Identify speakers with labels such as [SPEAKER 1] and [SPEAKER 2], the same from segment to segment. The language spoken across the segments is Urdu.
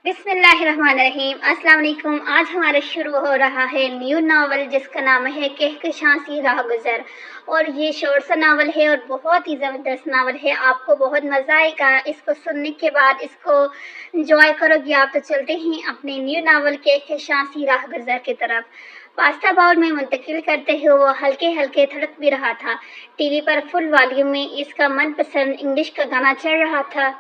[SPEAKER 1] بسم اللہ الرحمن الرحیم۔ السلام علیکم۔ آج ہمارا شروع ہو رہا ہے نیو ناول جس کا نام ہے کہکشاں سی راہ گزر، اور یہ شورٹ سا ناول ہے اور بہت ہی زبردست ناول ہے۔ آپ کو بہت مزہ آئے گا اس کو سننے کے بعد، اس کو انجوائے کرو گی آپ۔ تو چلتے ہیں اپنے نیو ناول کہکشاں سی راہ گزر کی طرف۔ پاستا باؤل میں منتقل کرتے ہوئے وہ ہلکے ہلکے تھڑک بھی رہا تھا۔ ٹی وی پر فل والیوم میں اس کا من پسند انگلش کا گانا چل رہا تھا،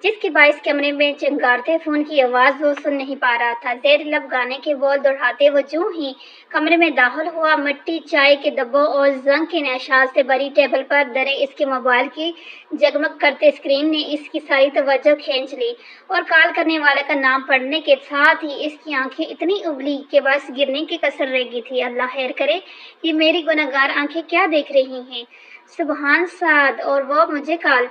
[SPEAKER 1] جس کے باعث کمرے میں چنگارتے فون کی آواز وہ سن نہیں پا رہا تھا۔ زیر لب گانے کے بول دہراتے وہ جو ہی کمرے میں داخل ہوا، مٹی، چائے کے ڈبوں اور زنگ کے نشاز سے بڑی ٹیبل پر دھرے اس کے موبائل کی جگمگ کرتے اسکرین نے اس کی ساری توجہ کھینچ لی، اور کال کرنے والے کا نام پڑھنے کے ساتھ ہی اس کی آنکھیں اتنی ابلی کہ بس گرنے کی کسر رہ گئی تھی۔ اللہ خیر کرے، یہ میری گنہگار آنکھیں کیا دیکھ رہی ہیں؟ سبحان سعد، اور وہ مجھے کال!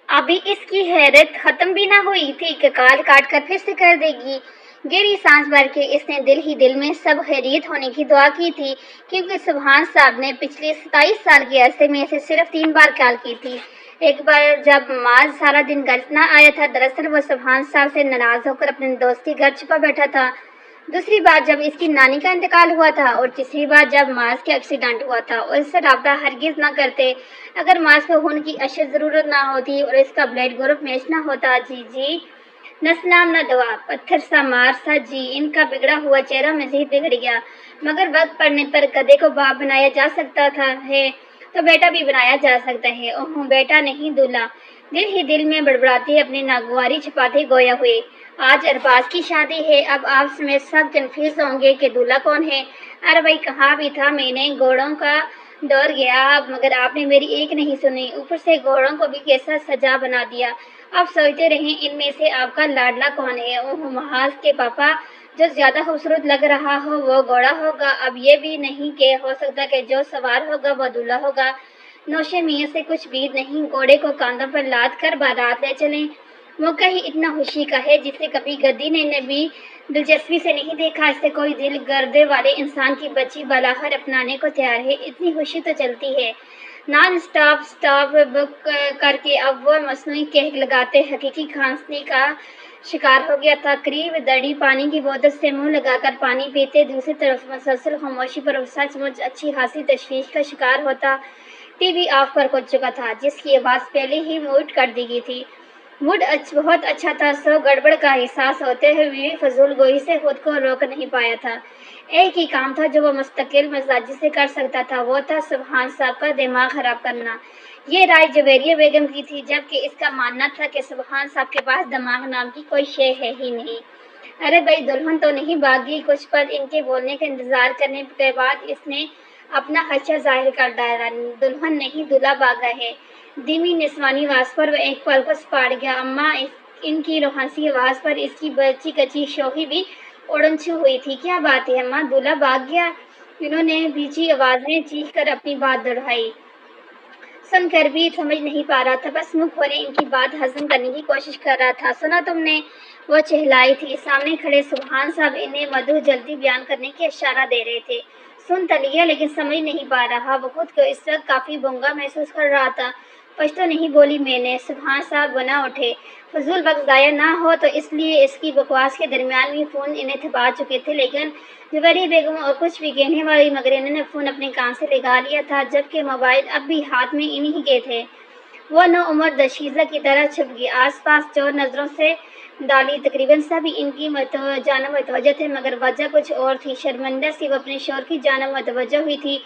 [SPEAKER 1] ابھی اس کی حیرت ختم بھی نہ ہوئی تھی کہ کال کاٹ کر پھر سے کر دے گی۔ گہری سانس بھر کے اس نے دل ہی دل میں سب خیریت ہونے کی دعا کی تھی، کیونکہ سبحان صاحب نے پچھلے 27 سال کے عرصے میں اسے صرف 3 بار کال کی تھی۔ ایک بار جب معاذ سارا دن گھر نہ آیا تھا، دراصل وہ سبحان صاحب سے ناراض ہو کر اپنے دوست کے گھر چھپا بیٹھا تھا۔ دوسری بار جب اس کی نانی کا انتقال ہوا تھا، اور تیسری بار جب معاذ کا ایکسیڈنٹ ہوا تھا، اور اس سے رابطہ ہرگز نہ کرتے اگر معاذ کو خون کی اشد ضرورت نہ ہوتی اور اس کا بلڈ گروپ میچ نہ ہوتا۔ جی نہ سلام نہ دعا، پتھر سا مار سا جی۔ ان کا بگڑا ہوا چہرہ مزید بگڑ گیا، مگر وقت پڑنے پر گدھے کو باپ بنایا جا سکتا ہے تو بیٹا بھی بنایا جا سکتا ہے۔ اوہ بیٹا نہیں، دولہا! دل ہی دل میں بڑبڑاتے اپنی ناگواری چھپاتے گویا ہوئے، آج ارباز کی شادی ہے۔ اب آپ سمیت سب کنفیوز ہوں گے کہ دولہا کون ہے۔ ارے بھائی، کہا بھی تھا میں نے، گھوڑوں کا دور گیا مگر آپ نے میری ایک نہیں سنی، اوپر سے گھوڑوں کو بھی کیسا سجا بنا دیا۔ اب سوچتے رہیں ان میں سے آپ کا لاڈلا کون ہے؟ اوہ محاذ کے پاپا، جو زیادہ خوبصورت لگ رہا ہو وہ گھوڑا ہوگا۔ اب یہ بھی نہیں کہ ہو سکتا کہ جو سوار ہوگا وہ دولہا ہوگا۔ نوشے میاں سے کچھ بھی نہیں، گھوڑے کو کاندھوں پر لاد کر بارات لے چلیں۔ موقع ہی اتنا خوشی کا ہے جسے کبھی گدی نے بھی دلچسپی سے نہیں دیکھا۔ اس سے کوئی دل گردے والے انسان کی بچی بالاخر اپنانے کو تیار ہے، اتنی خوشی تو چلتی ہے۔ نان اسٹاپ بک کر کے اب وہ مصنوعی کہک لگاتے حقیقی کھانسی کا شکار ہو گیا تھا۔ قریب دڑی پانی کی بوتل سے منہ لگا کر پانی پیتے، دوسری طرف مسلسل خاموشی پر سچ مچ اچھی خاصی تشویش کا شکار ہوتا۔ ٹی وی آف پر کھل چکا تھا، جس کی آواز پہلے ہی میوٹ کر دی گئی تھی۔ موڈ بہت اچھا تھا، سو گڑبڑ کا احساس ہوتے ہوئے بھی فضول گوئی سے خود کو روک نہیں پایا تھا۔ ایک ہی کام تھا جو وہ مستقل مزاجی سے کر سکتا تھا، وہ تھا سبحان صاحب کا دماغ خراب کرنا۔ یہ رائے جویریہ بیگم کی تھی، جبکہ اس کا ماننا تھا کہ سبحان صاحب کے پاس دماغ نام کی کوئی شے ہے ہی نہیں۔ ارے بھائی، دلہن تو نہیں بھاگی؟ کچھ پل ان کے بولنے کا انتظار کرنے کے بعد اس نے اپنا خدشہ ظاہر کر ڈالا۔ دلہن نہیں، دولہا بھاگا ہے۔ دھیمی نسوانی آواز پر وہ ایک پل کو سپاٹ گیا۔ اماں! ان کی روحانسی آواز پر اس کی بچی کچی شوخی بھی اڑن چھو ہوئی تھی۔ کیا بات ہے اماں، دولہا بھاگ گیا؟ انہوں نے بیچی آواز میں چیخ کر اپنی بات دہرائی۔ سن کر بھی سمجھ نہیں پا رہا تھا، بس منہ کھولے ان کی بات ہضم کرنے کی کوشش کر رہا تھا۔ سنا تم نے؟ وہ چہلائی تھی۔ سامنے کھڑے سبحان صاحب انہیں مدعو جلدی بیان کرنے کے اشارہ دے رہے تھے۔ سن تو لیا لیکن سمجھ نہیں پا رہا۔ وہ خود کو اس وقت کافی گنگا محسوس کر رہا تھا۔ کچھ تو نہیں بولی میں نے؟ سبحان صاحب بنا اٹھے۔ فضول وقت ضائع نہ ہو تو اس لیے اس کی بکواس کے درمیان بھی فون انہیں تھپا چکے تھے، لیکن جویریہ بیگم اور کچھ بھی کہنے والی، مگر انہوں نے فون اپنے کان سے لگا لیا تھا، جبکہ موبائل اب بھی ہاتھ میں انہی کے تھے۔ وہ نوعمر دشیزہ کی طرح چھپ گئی، آس پاس چور نظروں سے ڈالی۔ تقریباً سبھی ان کی جانب متوجہ تھے، مگر وجہ کچھ اور تھی۔ شرمندہ سی وہ اپنے شوہر کی جانب متوجہ ہوئی تھی،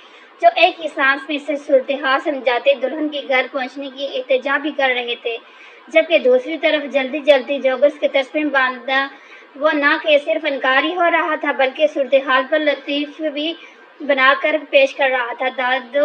[SPEAKER 1] جو ایک ہی سانس میں سے صورتحال سمجھاتے دلہن کے گھر پہنچنے کی التجا بھی کر رہے تھے، جبکہ دوسری طرف جلدی جلدی جوگس کے طرز میں باندھا وہ نہ کہ صرف انکار ہی ہو رہا تھا بلکہ صورتحال پر لطیف بھی بنا کر پیش کر رہا تھا۔ داؤد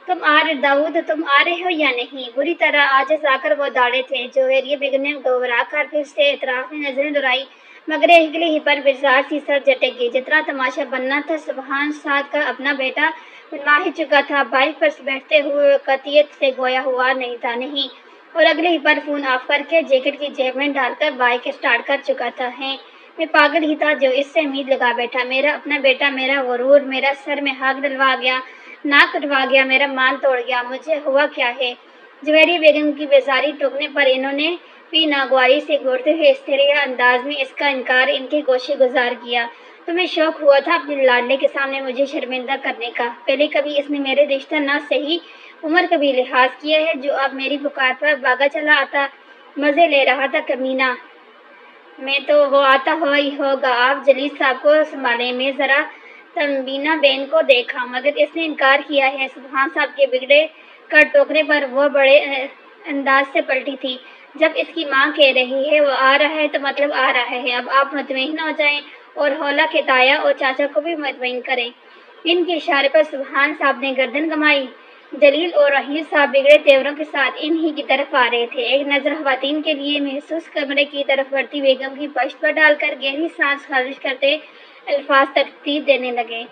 [SPEAKER 1] تم آ رہے ہو یا نہیں؟ بری طرح عاجز آ کر وہ داڑے تھے۔ جویریہ بیگم نے گھبرا کر پھر سے اطراف میں نظریں دوڑائیں، مگر اگلے ہی پل بیزار سی سر جھٹک گئی۔ جتنا تماشا بننا تھا سبحان صاحب کا اپنا بیٹا بنوا ہی چکا تھا۔ بائک پر بیٹھتے ہوئے قطعیت سے گویا ہوا نہیں تھا نہیں، اور اگلے ہی پل فون آف کر کے جیکٹ کی جیب میں ڈال کر بائک اسٹارٹ کر چکا تھا۔ ہیں، میں پاگل ہی تھا جو اس سے امید لگا بیٹھا۔ میرا اپنا بیٹا، میرا غرور، میرا سر میں ہاک ڈلوا گیا، ناک کٹوا گیا، میرا مان توڑ گیا۔ مجھے ہوا کیا ہے؟ جویریہ بیگم کی بیزاری ٹوکنے پر انہوں نے بھی ناگواری سے گھورتے ہوئے استریا انداز میں اس کا انکار ان کے گوشے گزار کیا۔ تمہیں شوق ہوا تھا اپنے لاڈلے کے سامنے مجھے شرمندہ کرنے کا؟ پہلے کبھی اس نے میرے رشتہ نہ صحیح عمر کا بھی لحاظ کیا ہے؟ جو اب میری پکار پر بھاگا چلا آتا، مزے لے رہا تھا کمینہ۔ میں تو وہ آتا ہوا ہی ہوگا۔ آپ جلیل صاحب کو سنبھالیں۔ میں ذرا تنبینہ بین کو دیکھا مگر اس نے انکار کیا ہے۔ سبحان صاحب کے بگڑے کر ٹوکرے پر وہ بڑے انداز سے پلٹی تھی۔ جب اس کی ماں کہہ رہی ہے وہ آ رہا ہے تو مطلب آ رہا ہے۔ اب آپ مطمئن ہو جائیں اور حولہ کے تایا اور چاچا کو بھی مطمئن کریں۔ ان کے اشارے پر سبحان صاحب نے گردن گھمائی۔ جلیل اور رحیل صاحب بگڑے تیوروں کے ساتھ انہی کی طرف آ رہے تھے۔ ایک نظر خواتین کے لیے محسوس کمرے کی طرف بڑھتی بیگم کی پشت پر ڈال کر گہری سانس خارج کرتے الفاظ ترتیب دینے لگے۔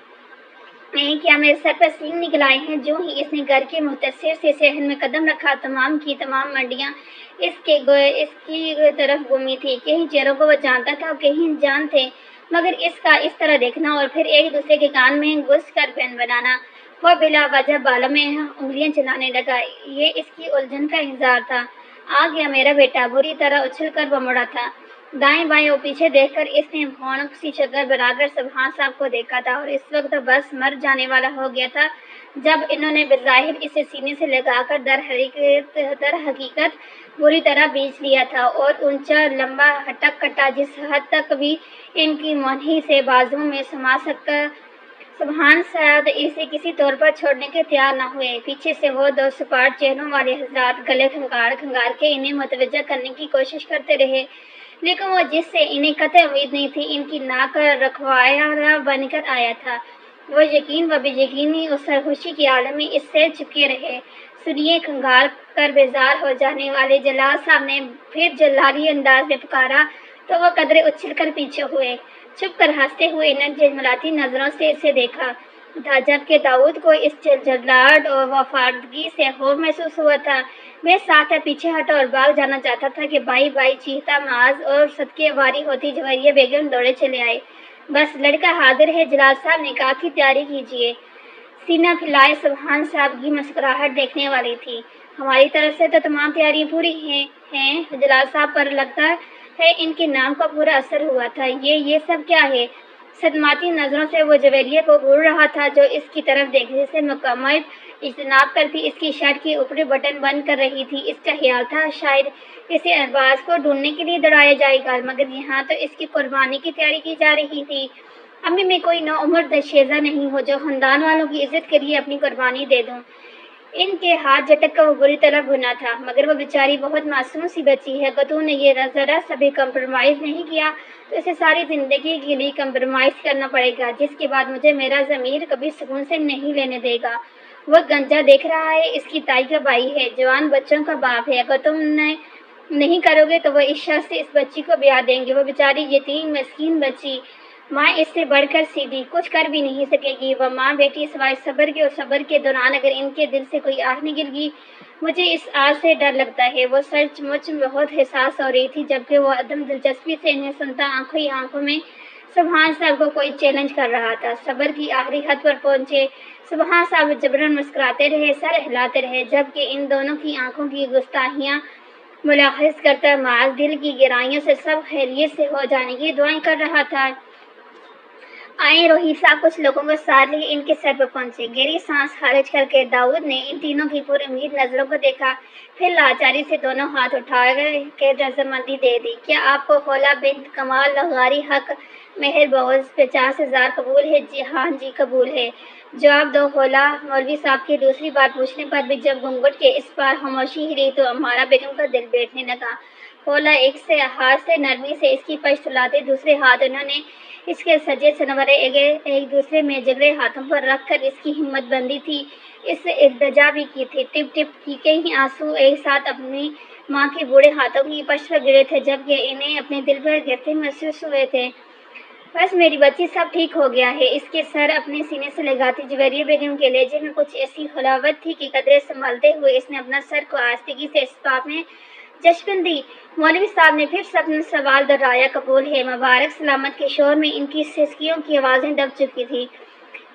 [SPEAKER 1] کیا میرے سر پر سینگ نکل آئے ہیں؟ جو ہی اس نے گھر کے مختصر سے صحن میں قدم رکھا تمام کی تمام منڈیاں اس کی طرف گھومی تھی۔ کہیں چہروں کو وہ جانتا تھا اور کہیں انجان تھے، مگر اس کا اس طرح دیکھنا اور پھر ایک دوسرے کے کان میں گھس کر بین بنانا۔ وہ بلا وجہ بالوں میں انگلیاں چلانے لگا۔ یہ اس کی الجھن کا اظہار تھا۔ آ گیا میرا بیٹا۔ بری طرح اچھل کر وہ مڑا تھا۔ دائیں بائیں اور پیچھے دیکھ کر اس نے بھونک سی شکل بنا کر سبحان صاحب کو دیکھا تھا اور اس وقت بس مر جانے والا ہو گیا تھا جب انہوں نے بظاہر اسے سینے سے لگا کر در حقیقت بری طرح بیچ لیا تھا اور اونچا لمبا ہٹک کٹا جس حد تک بھی ان کی مونہی سے بازوؤں میں سما سکتا۔ سبحان صاحب اسے کسی طور پر چھوڑنے کے تیار نہ ہوئے۔ پیچھے سے وہ دو سپاٹ چہروں والے حضرات گلے کھنگار کے انہیں متوجہ کرنے کی کوشش کرتے رہے، لیکن وہ جس سے انہیں قطعی امید نہیں تھی ان کی ناک رکھوالا بن کر آیا تھا۔ وہ یقین و بے یقینی اور سرخوشی کے عالم میں اس سے چپکے رہے۔ سنیے، کھنگال کر بیزار ہو جانے والے جلال صاحب نے پھر جلالی انداز میں پکارا تو وہ قدرے اچھل کر پیچھے ہوئے۔ چھپ کر ہنستے ہوئے نے جھلملاتی نظروں سے اسے دیکھا تھا جبکہ داؤد کو اس جھلجھلاہٹ اور وفادگی سے خوف محسوس ہوا تھا۔ میں ساتھ پیچھے ہٹا اور بھاگ جانا چاہتا تھا کہ بائی بائی چیختا معاذ اور صدقے واری ہوتی جویریہ بیگم دوڑے چلے آئے۔ بس لڑکا حاضر ہے، جلال صاحب نے کہا کہ تیاری کیجیے۔ سینہ پھیلائے سبحان صاحب کی مسکراہٹ دیکھنے والی تھی۔ ہماری طرف سے تو تمام تیاریاں پوری ہیں۔ جلال صاحب پر لگتا ہے ان کے نام کا پورا اثر ہوا تھا۔ یہ سب کیا ہے؟ صدماتی نظروں سے وہ جویریہ کو گھور رہا تھا جو اس کی طرف دیکھنے سے مکمل اجتناب کرتی اس کی شرٹ کی اوپری بٹن بند کر رہی تھی۔ اس کا خیال تھا شاید اسے ارباز کو ڈھونڈنے کے لیے دوڑایا جائے گا، مگر یہاں تو اس کی قربانی کی تیاری کی جا رہی تھی۔ امی میں کوئی نوعمر دشیزہ نہیں ہوں جو خاندان والوں کی عزت کے لیے اپنی قربانی دے دوں۔ ان کے ہاتھ جھٹک کر وہ بری طرح بھنا تھا۔ مگر وہ بیچاری بہت معصوم سی بچی ہے۔ اگر تو نے یہ ذرا سا بھی کمپرومائز نہیں کیا تو اسے ساری زندگی کے لیے کمپرومائز کرنا پڑے گا، جس کے بعد مجھے میرا ضمیر کبھی سکون سے نہیں لینے دے گا۔ وہ گنجا دیکھ رہا ہے، اس کی تائی کا بھائی ہے، جوان بچوں کا باپ ہے۔ اگر تم نہیں کرو گے تو وہ اس شخص سے اس بچی کو بیاہ دیں گے۔ وہ بیچاری یتیم مسکین بچی، ماں اس سے بڑھ کر سیدھی کچھ کر بھی نہیں سکے گی۔ وہ ماں بیٹی سوائے صبر کے اور صبر کے دوران اگر ان کے دل سے کوئی آہ نکل گی، مجھے اس آہ سے ڈر لگتا ہے۔ وہ سچ مچ بہت حساس ہو رہی تھی جبکہ وہ عدم دلچسپی سے انہیں سنتا آنکھوں ہی آنکھوں میں سبحان صاحب کو کوئی چیلنج کر رہا تھا۔ صبر کی آخری حد پر پہنچے سبحان صاحب جبراً مسکراتے رہے، سر ہلاتے رہے، جبکہ ان دونوں کی آنکھوں کی گستاخیاں ملاحظ کرتا معاذ دل کی گہرائیوں سے سب خیریت سے ہو جانے کی دعائیں کر رہا تھا۔ آئیں روحی صاحب کچھ لوگوں کو ساتھ لیے ان کے سر پر پہنچے۔ گہری سانس خارج کر کے داؤد نے ان تینوں کی پر امید نظروں کو دیکھا، پھر لاچاری سے دونوں ہاتھ اٹھا کے رضامندی دے دی۔ کیا آپ کو خولہ بنت کمال لغاری حق مہر بغض 50,000 قبول ہے؟ جی ہاں جی قبول ہے، جواب دو خولہ۔ مولوی صاحب کی دوسری بار پوچھنے پر بھی جب گھونگھٹ کے اس پار خاموشی ہی رہی تو امارہ بیگم کا دل بیٹھنے لگا۔ خولہ ایک ہاتھ سے نرمی سے اس کی پشت ہلاتے، دوسرے ہاتھ انہوں نے اس کے سجے سنورے ایک دوسرے میں جگڑے ہاتھوں پر رکھ کر اس کی ہمت بندی تھی، اس سے التجا بھی کی تھی۔ ٹپ ٹپ کی کئی آنسو ایک ساتھ اپنی ماں کے بوڑھے ہاتھوں کی پشت پر گرے تھے جبکہ انہیں اپنے دل پر گرتے محسوس ہوئے تھے۔ بس میری بچی، سب ٹھیک ہو گیا ہے۔ اس کے سر اپنے سینے سے لگاتی جویریہ بیگم کے لہجے میں کچھ ایسی حلاوت تھی کہ قدرے سنبھالتے ہوئے اس نے اپنا سر کو آہستگی سے اس بات میں جشن دی۔ مولوی صاحب نے پھر اپنا سوال دہرایا۔ قبول ہے، مبارک سلامت کے شور میں ان کی سسکیوں کی آوازیں دب چکی تھیں۔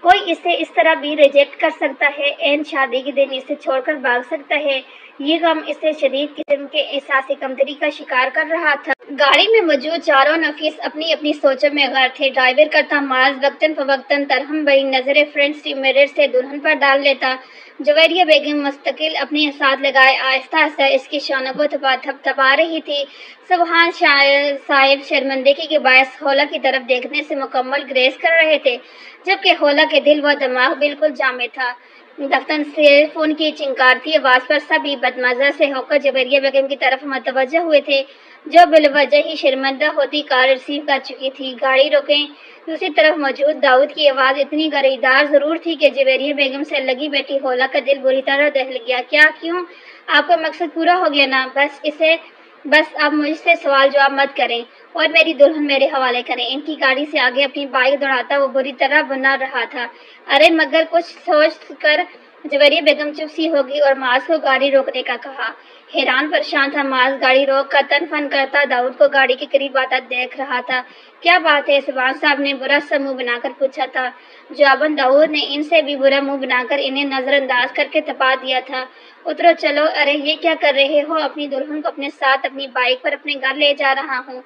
[SPEAKER 1] کوئی اسے اس طرح بھی ریجیکٹ کر سکتا ہے، عین شادی کے دن اسے چھوڑ کر بھاگ سکتا ہے۔ یہ غم اسے شدید قسم کے احساس کمتری کا شکار کر رہا تھا۔ گاڑی میں موجود چاروں نفیس اپنی اپنی سوچوں میں غرق تھے۔ ڈرائیور کرتا معاذ وقتاً فوقتاً ترہم بھری نظریں فرنٹ مرر سے دلہن پر ڈال لیتا۔ جویریہ بیگم مستقل اپنے ساتھ لگائے آہستہ آہستہ اس کی شانوں کو تھپتھپا رہی تھی۔ سبحان صاحب شرمندگی کے باعث حولا کی طرف دیکھنے سے مکمل گریز کر رہے تھے، جبکہ حولا کے دل و دماغ بالکل جامد تھا۔ دفتر سے فون کی چنکارتی آواز پر سبھی بدمزہ سے ہو کر جویریہ بیگم کی طرف متوجہ ہوئے تھے، جو بالوجہ ہی شرمندہ ہوتی کال ریسیو کر چکی تھی۔ گاڑی روکیں۔ دوسری طرف موجود داؤد کی آواز اتنی گریدار ضرور تھی کہ جویریہ بیگم سے لگی بیٹھی حولا کا دل بری طرح دہل گیا۔ کیا؟ کیوں؟ آپ کا مقصد پورا ہو گیا نا؟ بس اب مجھ سے سوال جواب مت کریں اور میری دلہن میرے حوالے کریں۔ ان کی گاڑی سے آگے اپنی بائک دوڑاتا وہ بری طرح بنا رہا تھا۔ ارے مگر کچھ سوچ کر جویریہ بیگم چپ سی ہوگی اور معاذ کو گاڑی روکنے کا کہا۔ حیران پریشان تھا معاذ گاڑی روک کر تن فن کرتا داؤد کو گاڑی کے قریب آتا دیکھ رہا تھا۔ کیا بات ہے؟ سبحان صاحب نے برا سا منہ بنا کر پوچھا تھا۔ جواباً داؤد نے ان سے بھی برا منہ بنا کر انہیں نظر انداز کر کے تپا دیا تھا۔ اترو چلو۔ ارے یہ کیا کر رہے ہو؟ اپنی دلہن کو اپنے ساتھ اپنی بائک پر اپنے گھر لے جا رہا ہوں۔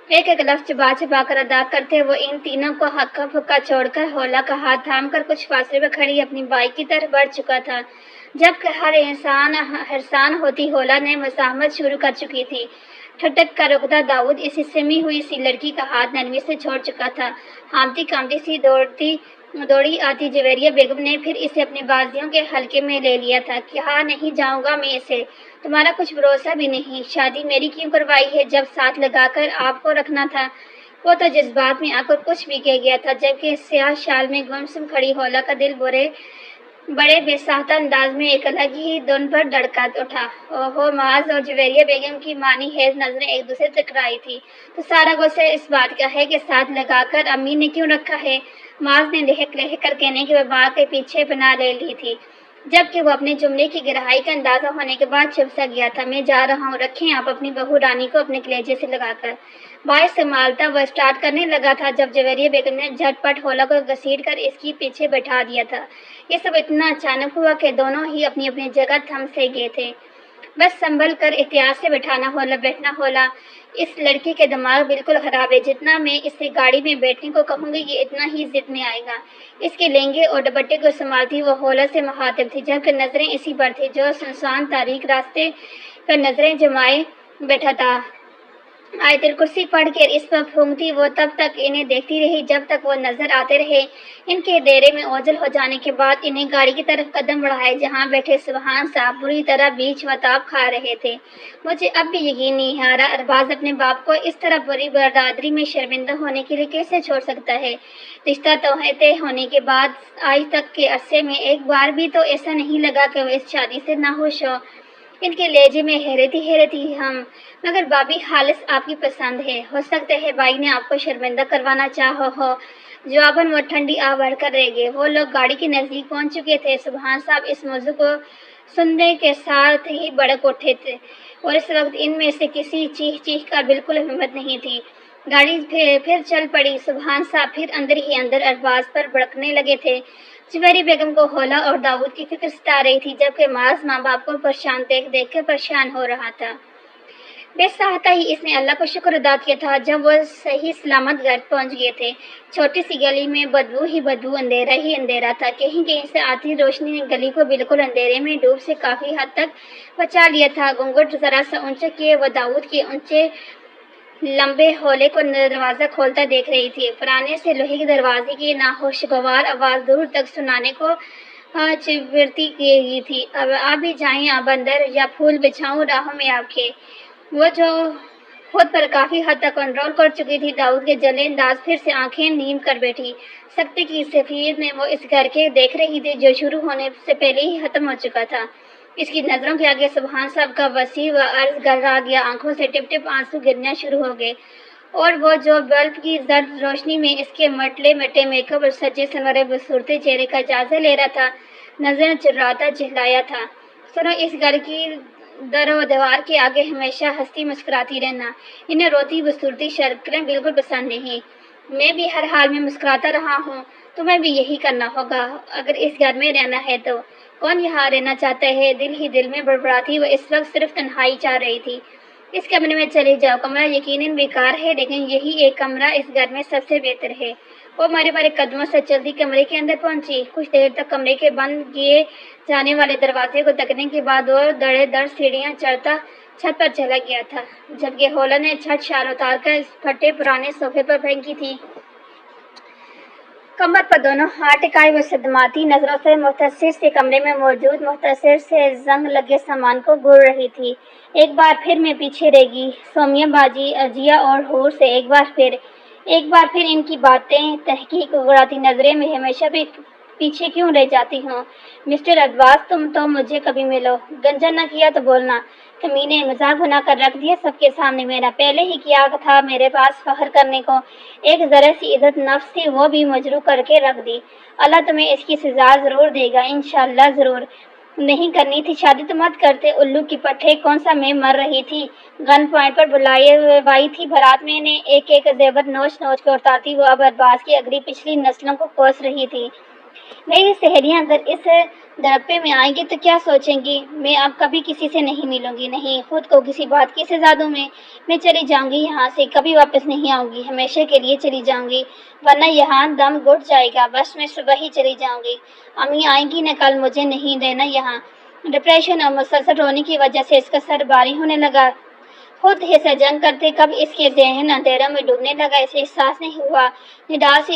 [SPEAKER 1] ایک ایک لفظ چبا چبا کر ادا کرتے وہ ان تینوں کو ہکا پھکا چھوڑ کر حولا کا ہاتھ تھام کر کچھ فاصلے پر کھڑی اپنی بائک کی طرف بڑھ چکا تھا، جبکہ ہر انسان حیران ہوتی حولا نے مزاحمت شروع کر چکی تھی۔ ٹھٹک کر رکتا داؤد اس سمی ہوئی سی لڑکی کا ہاتھ نرمی سے چھوڑ چکا تھا۔ ہانپتی کانپتی سی دوڑی آتی جویریہ بیگم نے پھر اسے اپنی بازیوں کے حلقے میں لے لیا تھا۔ کہا نہیں جاؤں گا میں اسے، تمہارا کچھ بھروسہ بھی نہیں۔ شادی میری کیوں کروائی ہے جب ساتھ لگا کر آپ کو رکھنا تھا؟ وہ تو جذبات میں آ کر کچھ بھی کہہ گیا تھا، جبکہ سیاہ شال میں گمسم کھڑی حولا کا دل بڑے بے ساختہ انداز میں ایک الگ ہی دھن پر دھڑکا اٹھا۔ اوہو! معاذ اور جویریہ بیگم کی معنی خیز نظریں ایک دوسرے سے ٹکرائی تھیں۔ تو سارا غصہ اس بات کا ہے کہ ساتھ لگا کر امی نے کیوں رکھا ہے؟ معاذ نے لہک لہک کر کہنے کے بعد کے پیچھے پناہ لے لی تھی، جبکہ وہ اپنے جملے کی گہرائی کا اندازہ ہونے کے بعد چپ سا گیا تھا۔ میں جا رہا ہوں، رکھیں آپ اپنی بہو رانی کو اپنے کلیجے سے لگا کر۔ بائک سنبھالتا وہ اسٹارٹ کرنے لگا تھا جب جویریہ بیگم نے جھٹ پٹ حولا کو گھسیٹ کر اس کی پیچھے بٹھا دیا تھا۔ یہ سب اتنا اچانک ہوا کہ دونوں ہی اپنی اپنی جگہ تھم سے گئے تھے۔ بس سنبھل کر احتیاط سے بیٹھنا حولا، اس لڑکی کے دماغ بالکل خراب ہے۔ جتنا میں اس سے گاڑی میں بیٹھنے کو کہوں گی یہ اتنا ہی ضد میں آئے گا۔ اس کے لہنگے اور دوپٹے کو سنبھالتی وہ حولا سے مخاطب تھی، جبکہ نظریں اسی پر تھیں جو سنسان تاریک راستے پر نظریں جمائے بیٹھا تھا۔ آیت الکرسی پڑھ کر اس پر پھونکتی وہ تب تک انہیں دیکھتی رہی جب تک وہ نظر آتے رہے۔ ان کے ڈیرے میں اوجھل ہو جانے کے بعد انہیں گاڑی کی طرف قدم بڑھائے جہاں بیٹھے سبحان صاحب بری طرح بیچ و تاب کھا رہے تھے۔ مجھے اب بھی یقین نہیں آ رہا ارباز اپنے باپ کو اس طرح بری برادری میں شرمندہ ہونے کے لیے کیسے چھوڑ سکتا ہے؟ رشتہ طے ہونے کے بعد آج تک کے عرصے میں ایک بار بھی تو ایسا نہیں لگا کہ وہ اس شادی سے ناخوش ہو۔ ان کے لہجے میں حیرتی ہم مگر بابی خالص آپ کی پسند ہے، ہو سکتا ہے بھائی نے آپ کو شرمندہ کروانا چاہا ہو۔ جواباً وہ ٹھنڈی آہ بھر کر رہ گئے۔ وہ لوگ گاڑی کے نزدیک پہنچ چکے تھے۔ سبحان صاحب اس موضوع کو سننے کے ساتھ ہی بھڑک اٹھے تھے اور اس وقت ان میں سے کسی چیخ کر بالکل ہمت نہیں تھی۔ گاڑی پھر چل پڑی۔ سبحان صاحب پھر اندر ہی اندر ارباز پر بھڑکنے لگے تھے۔ جویریہ بیگم کو حولا اور داؤد کی فکر ستا رہی تھی، جبکہ معاذ ماں باپ کو پریشان دیکھ کر پریشان ہو رہا تھا۔ بے ساختہ ہی اس نے اللہ کا شکر ادا کیا تھا جب وہ صحیح سلامت گھر پہنچ گئے تھے۔ چھوٹی سی گلی میں بدبو ہی بدبو، اندھیرا ہی اندھیرا تھا۔ کہیں کہیں سے آتی روشنی نے گلی کو بالکل اندھیرے میں ڈوب سے کافی حد تک بچا لیا تھا۔ گھونگھٹ ذرا سا اونچا کیے وہ داؤد کے اونچے لمبے حولے کو دروازہ کھولتا دیکھ رہی تھی۔ پرانے سے لوہے کے دروازے کی ناخوشگوار آواز دور تک سنانے کو چبھڑتی گئی تھی۔ اب آپ بھی جائیں آپ اندر، یا پھول بچھاؤں راہوں میں آپ کے۔ وہ جو خود پر کافی حد تک کنٹرول کر چکی تھی داؤد کے جلے انداز پھر سے آنکھیں نیم کر بیٹھی۔ سکتے کی سفید میں وہ اس گھر کے دیکھ رہی تھی جو شروع ہونے سے پہلے ہی ختم ہو چکا تھا۔ اس کی نظروں کے آگے سبحان صاحب کا وسیع و عرض گھر آ گیا۔ آنکھوں سے ٹپ ٹپ آنسو گرنا شروع ہو گئے اور وہ جو بلب کی زرد روشنی میں اس کے مٹلے مٹے میک اپ اور سجے سنورے خوبصورت چہرے کا جائزہ لے رہا تھا، نظر چراتا چہلایا تھا۔ سنو، اس گھر کی در و دیوار کے آگے ہمیشہ ہنستی مسکراتی رہنا۔ انہیں روتی خوبصورتی شکلیں بالکل پسند نہیں۔ میں بھی ہر حال میں مسکراتا رہا ہوں، تمہیں بھی یہی کرنا ہوگا اگر اس گھر میں رہنا ہے تو۔ کون یہاں رہنا چاہتا ہے؟ دل ہی دل میں بڑبڑاتی وہ اس وقت صرف تنہائی چاہ رہی تھی۔ اس کمرے میں چلی جاؤ، کمرہ یقیناً بیکار ہے لیکن یہی ایک کمرہ اس گھر میں سب سے بہتر ہے۔ وہ مارے مارے قدموں سے چلتی کمرے کے اندر پہنچی۔ کچھ دیر تک کمرے کے بند کیے جانے والے دروازے کو تکنے کے بعد وہ دڑے دڑ سیڑھیاں چڑھتا چھت پر چلا گیا تھا، جبکہ ہولا نے چھت شال اتار کر اس پھٹے پرانے صوفے پر پھینکی تھی۔ کمر پر دونوں ہاتھ ٹکائے وہ صدماتی نظروں سے مختصر سے کمرے میں موجود مختصر سے زنگ لگے سامان کو گھور رہی تھی۔ ایک بار پھر میں پیچھے رہ گئی، سومیا باجی، اجیا اور حور سے ایک بار پھر ان کی باتیں تحقیق اگڑاتی نظریں میں ہمیشہ پیچھے کیوں رہ جاتی ہوں۔ مسٹر ادواس، تم تو مجھے کبھی ملو، گنجا نہ کیا تو بولنا۔ کمینے، مذاق بنا کر رکھ دیا سب کے سامنے میرا، پہلے ہی کیا تھا میرے پاس فخر کرنے کو، ایک ذرا سی عزت نفس تھی وہ بھی مجروح کر کے رکھ دی۔ اللہ تمہیں اس کی سزا ضرور دے گا، انشاءاللہ ضرور۔ نہیں کرنی تھی شادی تو مت کرتے، الو کی پٹھے، کون سا میں مر رہی تھی؟ گن پوائنٹ پر بلائی تھی بھرات میں نے، ایک ایک زیور نوچ نوچ کے اتارتی وہ اب ارباز کی اگلی پچھلی نسلوں کو کوس رہی تھی۔ میری سہیلیاں اگر اس دڑپے میں آئیں گی تو کیا سوچیں گی؟ میں اب کبھی کسی سے نہیں ملوں گی، نہیں خود کو کسی بات کی سزا دوں میں چلی جاؤں گی یہاں سے، کبھی واپس نہیں آؤں گی، ہمیشہ کے لیے چلی جاؤں گی، ورنہ یہاں دم گھٹ جائے گا، بس میں صبح ہی چلی جاؤں گی۔ امی آئیں گی نہ کل، مجھے نہیں رہنا یہاں۔ ڈپریشن اور مسلسل رونے کی وجہ سے اس کا سر بھاری ہونے لگا، خود ہی سے جنگ کرتے کب اس کے ذہن اندھیروں میں ڈوبنے لگا اسے احساس نہیں ہوا۔ نڈال سی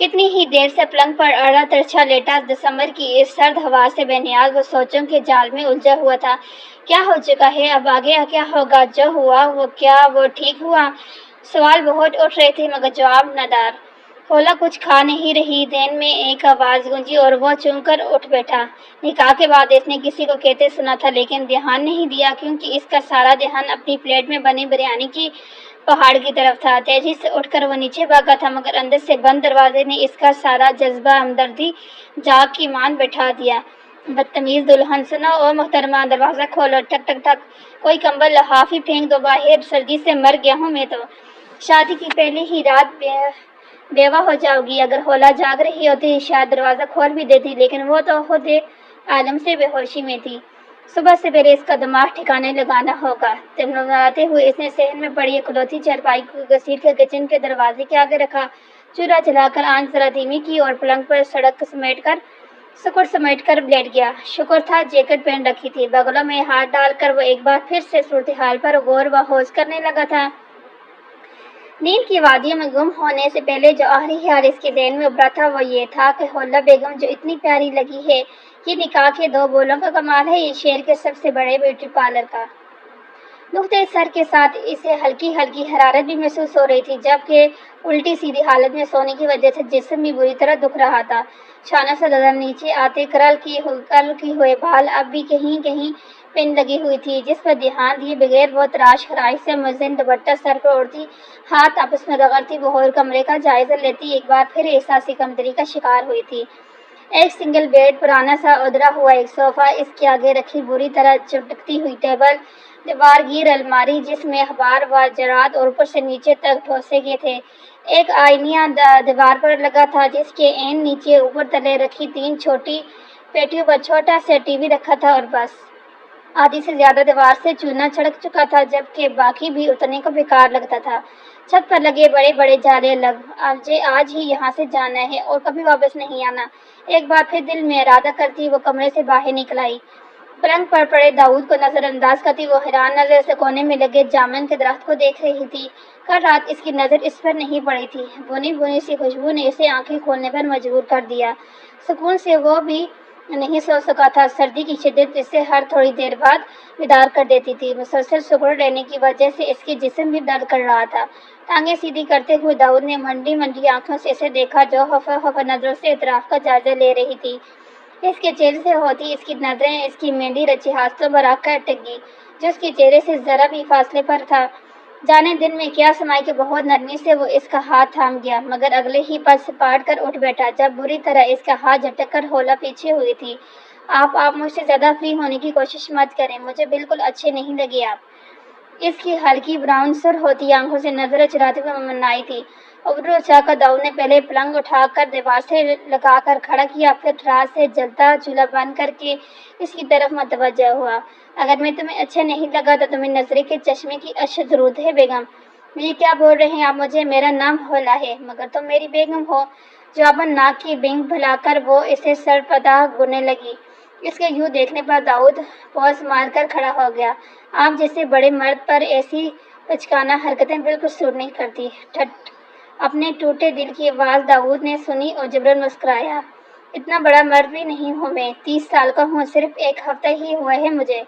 [SPEAKER 1] کتنی ہی دیر سے پلنگ پر اڑا ترچھا لیٹا دسمبر کی اس سرد ہوا سے بے نیاز وہ سوچوں کے جال میں الجھا ہوا تھا۔ کیا ہو چکا ہے، اب آگے کیا ہوگا؟ جو ہوا وہ ٹھیک ہوا؟ سوال بہت اٹھ رہے تھے مگر جواب ندار۔ ہولا کچھ کھا نہیں رہی، ذہن میں ایک آواز گونجی اور وہ چونک کر اٹھ بیٹھا۔ نکاح کے بعد اس نے کسی کو کہتے سنا تھا لیکن دھیان نہیں دیا کیونکہ اس کا سارا دھیان اپنی پلیٹ میں بنی بریانی کی پہاڑ کی طرف تھا۔ تیزی سے اٹھ کر وہ نیچے بھاگا تھا مگر اندر سے بند دروازے نے اس کا سارا جذبہ ہمدردی جاگ کی مان بٹھا دیا۔ بدتمیز دلہن، سنو او محترمہ، دروازہ کھولو، ٹھک ٹھک ٹھک، کوئی کمبل لحاف ہی پھینک دو باہر، سردی سے مر گیا ہوں میں تو۔ شادی کی پہلی ہی رات بیوہ ہو جاؤ گی۔ اگر ہولا جاگ رہی ہوتی شاید دروازہ کھول بھی دیتی لیکن وہ تو خود عالم سے بے ہوشی میں تھی۔ صبح سے پہلے اس کا دماغ ٹھکانے لگانا ہوگا۔ تمتماتے ہوئے اس نے صحن میں پڑی اکلوتی چارپائی کو گھسیٹ کر کچن کے دروازے کے آگے رکھا، چولہا جلا کر آنچ ذرا دھیمی کی اور پلنگ پر سکڑ سمیٹ کر لیٹ گیا۔ شکر تھا جیکٹ پہن رکھی تھی۔ بغلوں میں ہاتھ ڈال کر وہ ایک بار پھر سے صورتحال پر غور و خوض کرنے لگا تھا۔ نیند کی وادیوں میں گم ہونے سے پہلے جو آخری خیال اس کے ذہن میں ابھرا تھا وہ یہ تھا کہ ہولا بیگم جو اتنی پیاری لگی ہے، یہ نکاح کے 2 بولوں کا کمال ہے، یہ شہر کے سب سے بڑے بیوٹی پارلر کا۔ نقطۂ سر کے ساتھ اسے ہلکی ہلکی حرارت بھی محسوس ہو رہی تھی جبکہ الٹی سیدھی حالت میں سونے کی وجہ سے جسم بھی بری طرح دکھ رہا تھا۔ شانوں سے زیادہ نیچے آتے کرل کی ہوئے بال اب بھی کہیں کہیں پن لگی ہوئی تھی جس پر دھیان دیے بغیر وہ تراش خراش سے مزین دوپٹہ سر پر اوڑھتی، ہاتھ آپس میں رگڑتی وہ اور کمرے کا جائزہ لیتی ایک بار پھر احساسی کمتری کا شکار ہوئی تھی۔ ایک سنگل بیڈ، پرانا سا ادھرا ہوا ایک صوفہ، اس کے آگے رکھی بری طرح چپکتی ہوئی ٹیبل، دیوار گیر الماری جس میں اخبار و جرائد اور اوپر سے نیچے تک ٹھوسے گئے تھے، ایک آئینہ دیوار پر لگا تھا جس کے عین نیچے اوپر تلے رکھی 3 چھوٹی پیٹیوں پر چھوٹا سا ٹی وی رکھا تھا اور بس۔ آدھی سے زیادہ دیوار سے چونا چھڑک چکا تھا جبکہ باقی بھی اتنے کو بیکار لگتا تھا۔ چھت پر لگے بڑے بڑے جالے آج ہی یہاں سے جانا ہے اور کبھی واپس نہیں آنا، ایک بار پھر دل میں ارادہ کرتی وہ کمرے سے باہر نکل آئی۔ پلنگ پر پڑے داؤد کو نظر انداز کرتی وہ حیران نظر سے کونے میں لگے جامن کے درخت کو دیکھ رہی تھی۔ کل رات اس کی نظر اس پر نہیں پڑی تھی، بھونی بھونی سی خوشبو نے اسے آنکھیں کھولنے پر مجبور کر دیا۔ سکون سے وہ بھی نہیں سو سکا تھا، سردی کی شدت اسے ہر تھوڑی دیر بعد بیدار کر دیتی تھی، مسلسل سکڑ لینے کی وجہ سے اس کے جسم بھی درد کر رہا تھا۔ ٹانگیں سیدھی کرتے ہوئے داؤد نے منڈی منڈی آنکھوں سے اسے دیکھا جو خفا نظروں سے اطراف کا جائزہ لے رہی تھی۔ اس کے چہرے سے ہوتی اس کی نظریں اس کی مہندی رچی ہاتھوں پر آ کر اٹک گئی جو اس کے چہرے سے ذرا بھی فاصلے پر تھا۔ جانے دل میں کیا سمائی کہ بہت نرمی سے وہ اس کا ہاتھ تھام گیا مگر اگلے ہی پل سپاٹ کر اٹھ بیٹھا جب بری طرح اس کا ہاتھ جھٹک کر ہولا پیچھے ہوئی تھی۔ آپ مجھ سے زیادہ فری ہونے کی کوشش مت کریں، مجھے بالکل اچھے نہیں لگے آپ۔ اس کی ہلکی براؤن سر ہوتی آنکھوں سے نظر چراتے ہوئے منائی تھی۔ ابرو چاہ کر داؤد نے پہلے پلنگ اٹھا کر دیوار سے لگا کر کھڑا کیا، پھر رات سے جلتا چولہا بند کر کے اس کی طرف متوجہ ہوا۔ اگر میں تمہیں اچھا نہیں لگا تو تمہیں نظرے کے چشمے کی اشد ضرورت ہے بیگم۔ یہ کیا بول رہے ہیں آپ مجھے؟ میرا نام ہولا ہے، مگر تم میری بیگم ہو۔ جواباً ناک کی بینگ بھلا کر وہ اسے سر پدا گرنے لگی۔ اس کے یوں دیکھنے پر داؤد پوز مار کر کھڑا ہو گیا۔ آپ جیسے بڑے مرد پر ایسی بچکانہ حرکتیں بالکل سوٹ نہیں کرتی۔ ٹھٹ! اپنے ٹوٹے دل کی آواز داؤد نے سنی اور جبراً مسکرایا۔ اتنا بڑا مرد بھی نہیں ہوں میں، 30 سال کا ہوں، صرف ایک ہفتہ ہی ہوا ہے مجھے۔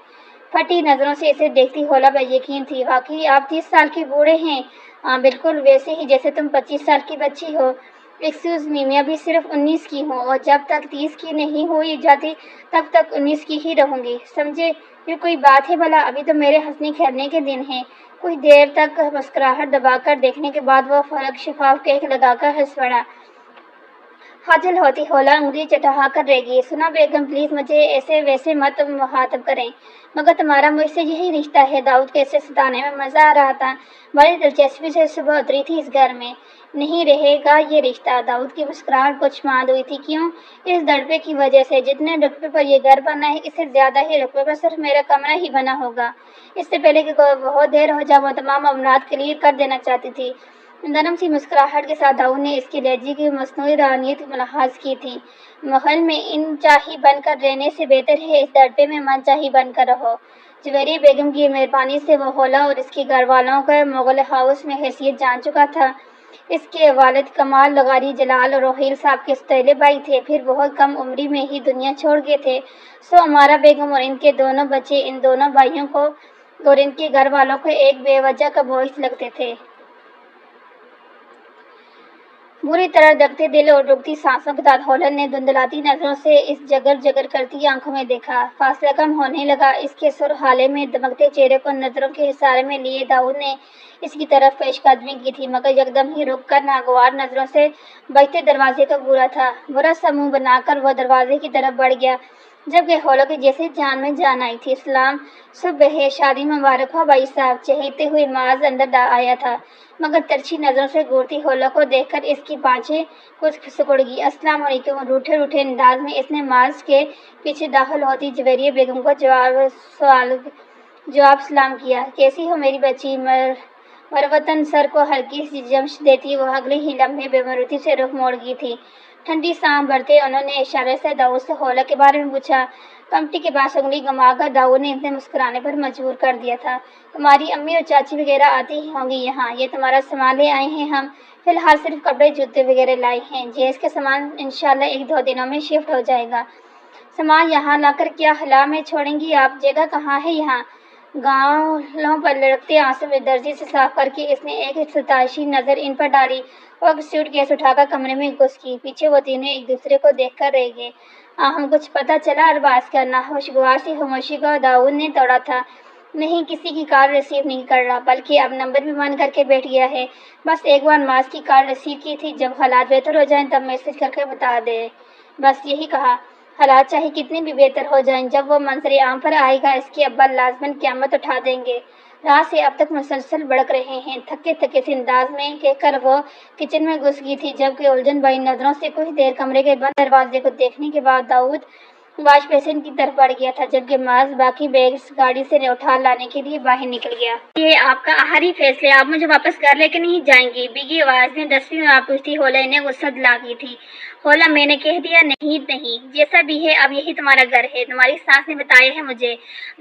[SPEAKER 1] پھٹی نظروں سے اسے دیکھتی ہولا بے یقین تھی۔ واقعی آپ 30 سال کے بوڑھے ہیں؟ بالکل ویسے ہی جیسے تم 25 سال کی بچی ہو۔ ایکسکیوز می، میں ابھی صرف 19 کی ہوں اور جب تک 30 کی نہیں ہوئی جاتی تب تک 19 کی ہی رہوں گی، سمجھے؟ یہ کوئی بات ہے بھلا؟ ابھی تو میرے ہنسنے کھیلنے کے دن ہیں۔ کچھ دیر تک مسکراہٹ دبا کر دیکھنے کے بعد وہ فلک شفاف کیک لگا کر ہنس پڑا۔ خجل ہوتی ہولا انگلی چٹا کر رہ گئی۔ سنا بیگم، پلیز مجھے ایسے ویسے مت مخاطب کریں، مگر تمہارا مجھ سے یہی رشتہ ہے۔ داؤد کے اسے ستانے میں مزہ آ رہا تھا۔ بڑی دلچسپی سے صبح اتری تھی اس گھر میں۔ نہیں رہے گا یہ رشتہ؟ داؤد کی مسکراہٹ کچھ ماند ہوئی تھی۔ کیوں؟ اس دڑپے کی وجہ سے۔ جتنے رقبے پر یہ گھر بنا ہے اس سے زیادہ ہی رقبے پر صرف میرا کمرہ ہی بنا ہوگا۔ اس سے پہلے کہ بہت دیر ہو جائے وہ تمام معاملات کلیئر کر دینا چاہتی تھی۔ نرم سی مسکراہٹ کے ساتھ داؤد نے اس کی لہجے کی مصنوعی روحانیت ملاحظ کی تھی۔ محل میں ان چاہی بن کر رہنے سے بہتر ہے اس دڑپے میں من چاہی بن کر رہو۔ جویریہ بیگم کی مہربانی سے وہ ہولا اور اس کے گھر والوں کا مغل ہاؤس میں حیثیت جان چکا تھا۔ اس کے والد کمال لغاری جلال اور روحیل صاحب کے سوتیلے بھائی تھے، پھر بہت کم عمری میں ہی دنیا چھوڑ گئے تھے۔ سو امارا بیگم اور ان کے دونوں بچے ان دونوں بھائیوں کو اور ان کے گھر والوں کو ایک بے وجہ کا باعث لگتے تھے۔ بری طرح دھڑکتے دل اور رکتی سانسوں کے ساتھ ہولن نے دھندلاتی نظروں سے اس جگر جگر کرتی آنکھوں میں دیکھا۔ فاصلہ کم ہونے لگا۔ اس کے سرخ حالے میں دمکتے چہرے کو نظروں کے حصارے میں لیے داؤد نے اس کی طرف پیش قدمی کی تھی، مگر یکدم ہی رک کر ناگوار نظروں سے بجتے دروازے کو گھورا تھا۔ برا سا منہ بنا کر وہ دروازے کی طرف بڑھ گیا، جبکہ ہولا کی جیسے جان میں جان آئی تھی۔ سلام، صبح ہے، شادی مبارک ہو بھائی صاحب، چہیتے ہوئے معاذ اندر آیا تھا، مگر ترچھی نظروں سے گھورتی ہولا کو دیکھ کر اس کی پانچیں کچھ سکڑ گئی۔ السلام علیکم۔ روٹھے روٹھے انداز میں اس نے معاذ کے پیچھے داخل ہوتی جویریہ بیگم کو جواب سلام کیا۔ کیسی ہو میری بچی؟ مروتاً سر کو ہلکی سی جمش دیتی وہ اگلے ہی لمحے بے مروتی سے رخ موڑ گئی تھی۔ ٹھنڈی سانس بھرتے انہوں نے اشارے سے داؤد سے ہولا کے بارے میں پوچھا۔ کمٹی کے پاس انگلی گھما کر داؤد نے انہیں مسکرانے پر مجبور کر دیا تھا۔ تمہاری امی اور چاچی وغیرہ آتی ہی ہوں گی یہاں، یہ تمہارا سامان لے آئے ہیں ہم۔ فی الحال صرف کپڑے جوتے وغیرہ لائے ہیں، جہیز کا سامان انشاءاللہ 1-2 دنوں میں شفٹ ہو جائے گا۔ سامان یہاں لا کر کیا خلا میں چھوڑیں گی آپ؟ جگہ کہاں ہے یہاں؟ گالوں پر لڑکتے آنسو میں درزی سے صاف کر کے اس نے ایک ستائشی نظر ان پر ڈالی اور سوٹ کیس اٹھا کر کمرے میں گھس گئی۔ پیچھے وہ تینوں ایک دوسرے کو دیکھ کر رہ گئے۔ ہم کچھ پتہ چلا؟ ارباز کا ناخوشگوار سی خاموشی کو داؤد نے توڑا تھا۔ نہیں، کسی کی کال ریسیو نہیں کر رہا، بلکہ اب نمبر بھی بند کر کے بیٹھ گیا ہے۔ بس ایک بار معاذ کی کال ریسیو کی تھی، جب حالات بہتر ہو جائیں تب میسج کر کے بتا دے، بس یہی کہا۔ حالات چاہے کتنے بھی بہتر ہو جائیں، جب وہ منظر عام پر آئے گا اس کے ابا لازماً قیامت اٹھا دیں گے۔ رات سے اب تک مسلسل بھڑک رہے ہیں، تھکے تھکے سے انداز میں کہہ کر وہ کچن میں گھس گئی تھی، جبکہ الجھن بھری نظروں سے کچھ دیر کمرے کے بند دروازے کو دیکھنے کے بعد داؤد واش بیسن کی طرف بڑھ گیا تھا، جبکہ معاذ باقی بیگز گاڑی سے اٹھا لانے کے لیے باہر نکل گیا۔ یہ آپ کا آخری فیصلہ ہے، آپ مجھے واپس گھر لے کے نہیں جائیں گی؟ بھیگی آواز میں 10ویں بار پوچھتی ہولا انہیں غصہ دلا گئی تھی۔ ہولا، میں نے کہہ دیا نہیں، جیسا بھی ہے اب یہی تمہارا گھر ہے، تمہاری ساس نے بتایا ہے مجھے۔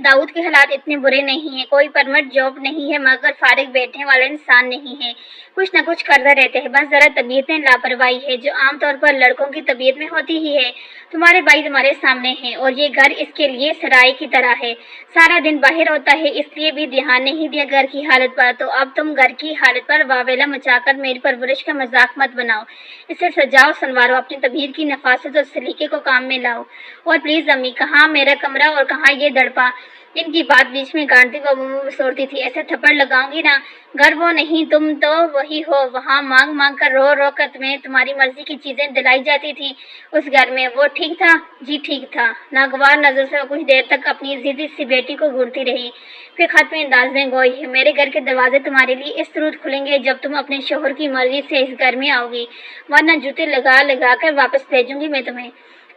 [SPEAKER 1] داؤد کے حالات اتنے برے نہیں ہیں، کوئی پرمنٹ جاب نہیں ہے، مگر فارغ بیٹھنے والا انسان نہیں ہے، کچھ نہ کچھ کرتا رہتا ہے، بس ذرا طبیعت میں لاپرواہی ہے جو عام طور پر لڑکوں کی طبیعت میں ہوتی ہی ہے۔ تمہارے بھائی تمہارے سامنے ہیں اور یہ گھر اس کے لیے سرائے کی طرح ہے، سارا دن باہر ہوتا ہے، اس لیے بھی دھیان نہیں دیا گھر کی حالت پر۔ تو اب تم گھر کی حالت پر واویلا مچا کر میری پرورش کا مذاق مت بناؤ، اسے سجاؤ سنوارو، اپنی طبیعت کی نفاست اور سلیقے کو کام میں لاؤ۔ اور پلیز امی، کہاں میرا کمرہ اور کہاں یہ دڑپا؟ ان کی بات بیچ میں کاٹتی وہ منہ سوڑتی تھی، ایسے تھپڑ لگاؤں گی نا، گھر وہ نہیں تم تو وہی ہو، وہاں مانگ مانگ کر رو رو کر تمہیں تمہاری مرضی کی چیزیں دلائی جاتی تھی اس گھر میں، وہ ٹھیک تھا؟ جی ٹھیک تھا۔ ناگوار نظر سے کچھ دیر تک اپنی ضدی سی بیٹی کو گھورتی رہی، پھر ختم انداز میں گوئی، میرے گھر کے دروازے تمہارے لیے اس روز کھلیں گے جب تم اپنے شوہر کی مرضی سے اس گھر میں آؤ گی، ورنہ جوتے لگا لگا کر واپس بھیجوں گی میں تمہیں۔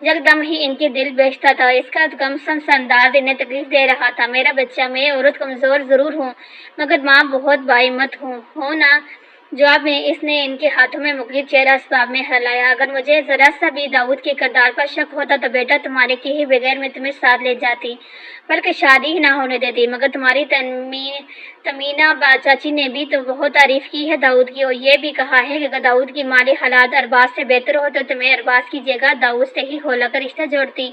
[SPEAKER 1] یکدم ہی ان کے دل بیچتا تھا، اس کا گمسم سا انداز انہیں تکلیف دے رہا تھا۔ میرا بچہ، میں عورت کمزور ضرور ہوں مگر ماں بہت باہمت ہوں نا؟ جواب میں اس نے ان کے ہاتھوں میں مختلف چہرہ اسباب میں ہلایا، اگر مجھے ذرا سا بھی داؤد کے کردار پر شک ہوتا تو بیٹا تمہارے کہے بغیر میں تمہیں ساتھ لے جاتی، بلکہ شادی ہی نہ ہونے دیتی، مگر تمہاری تمینہ چاچی نے بھی تو بہت تعریف کی ہے داؤد کی، اور یہ بھی کہا ہے کہ اگر داؤد کی مالی حالات ارباز سے بہتر ہو تو تمہیں ارباز کی جگہ داؤد سے ہی ہو لگا رشتہ جوڑتی۔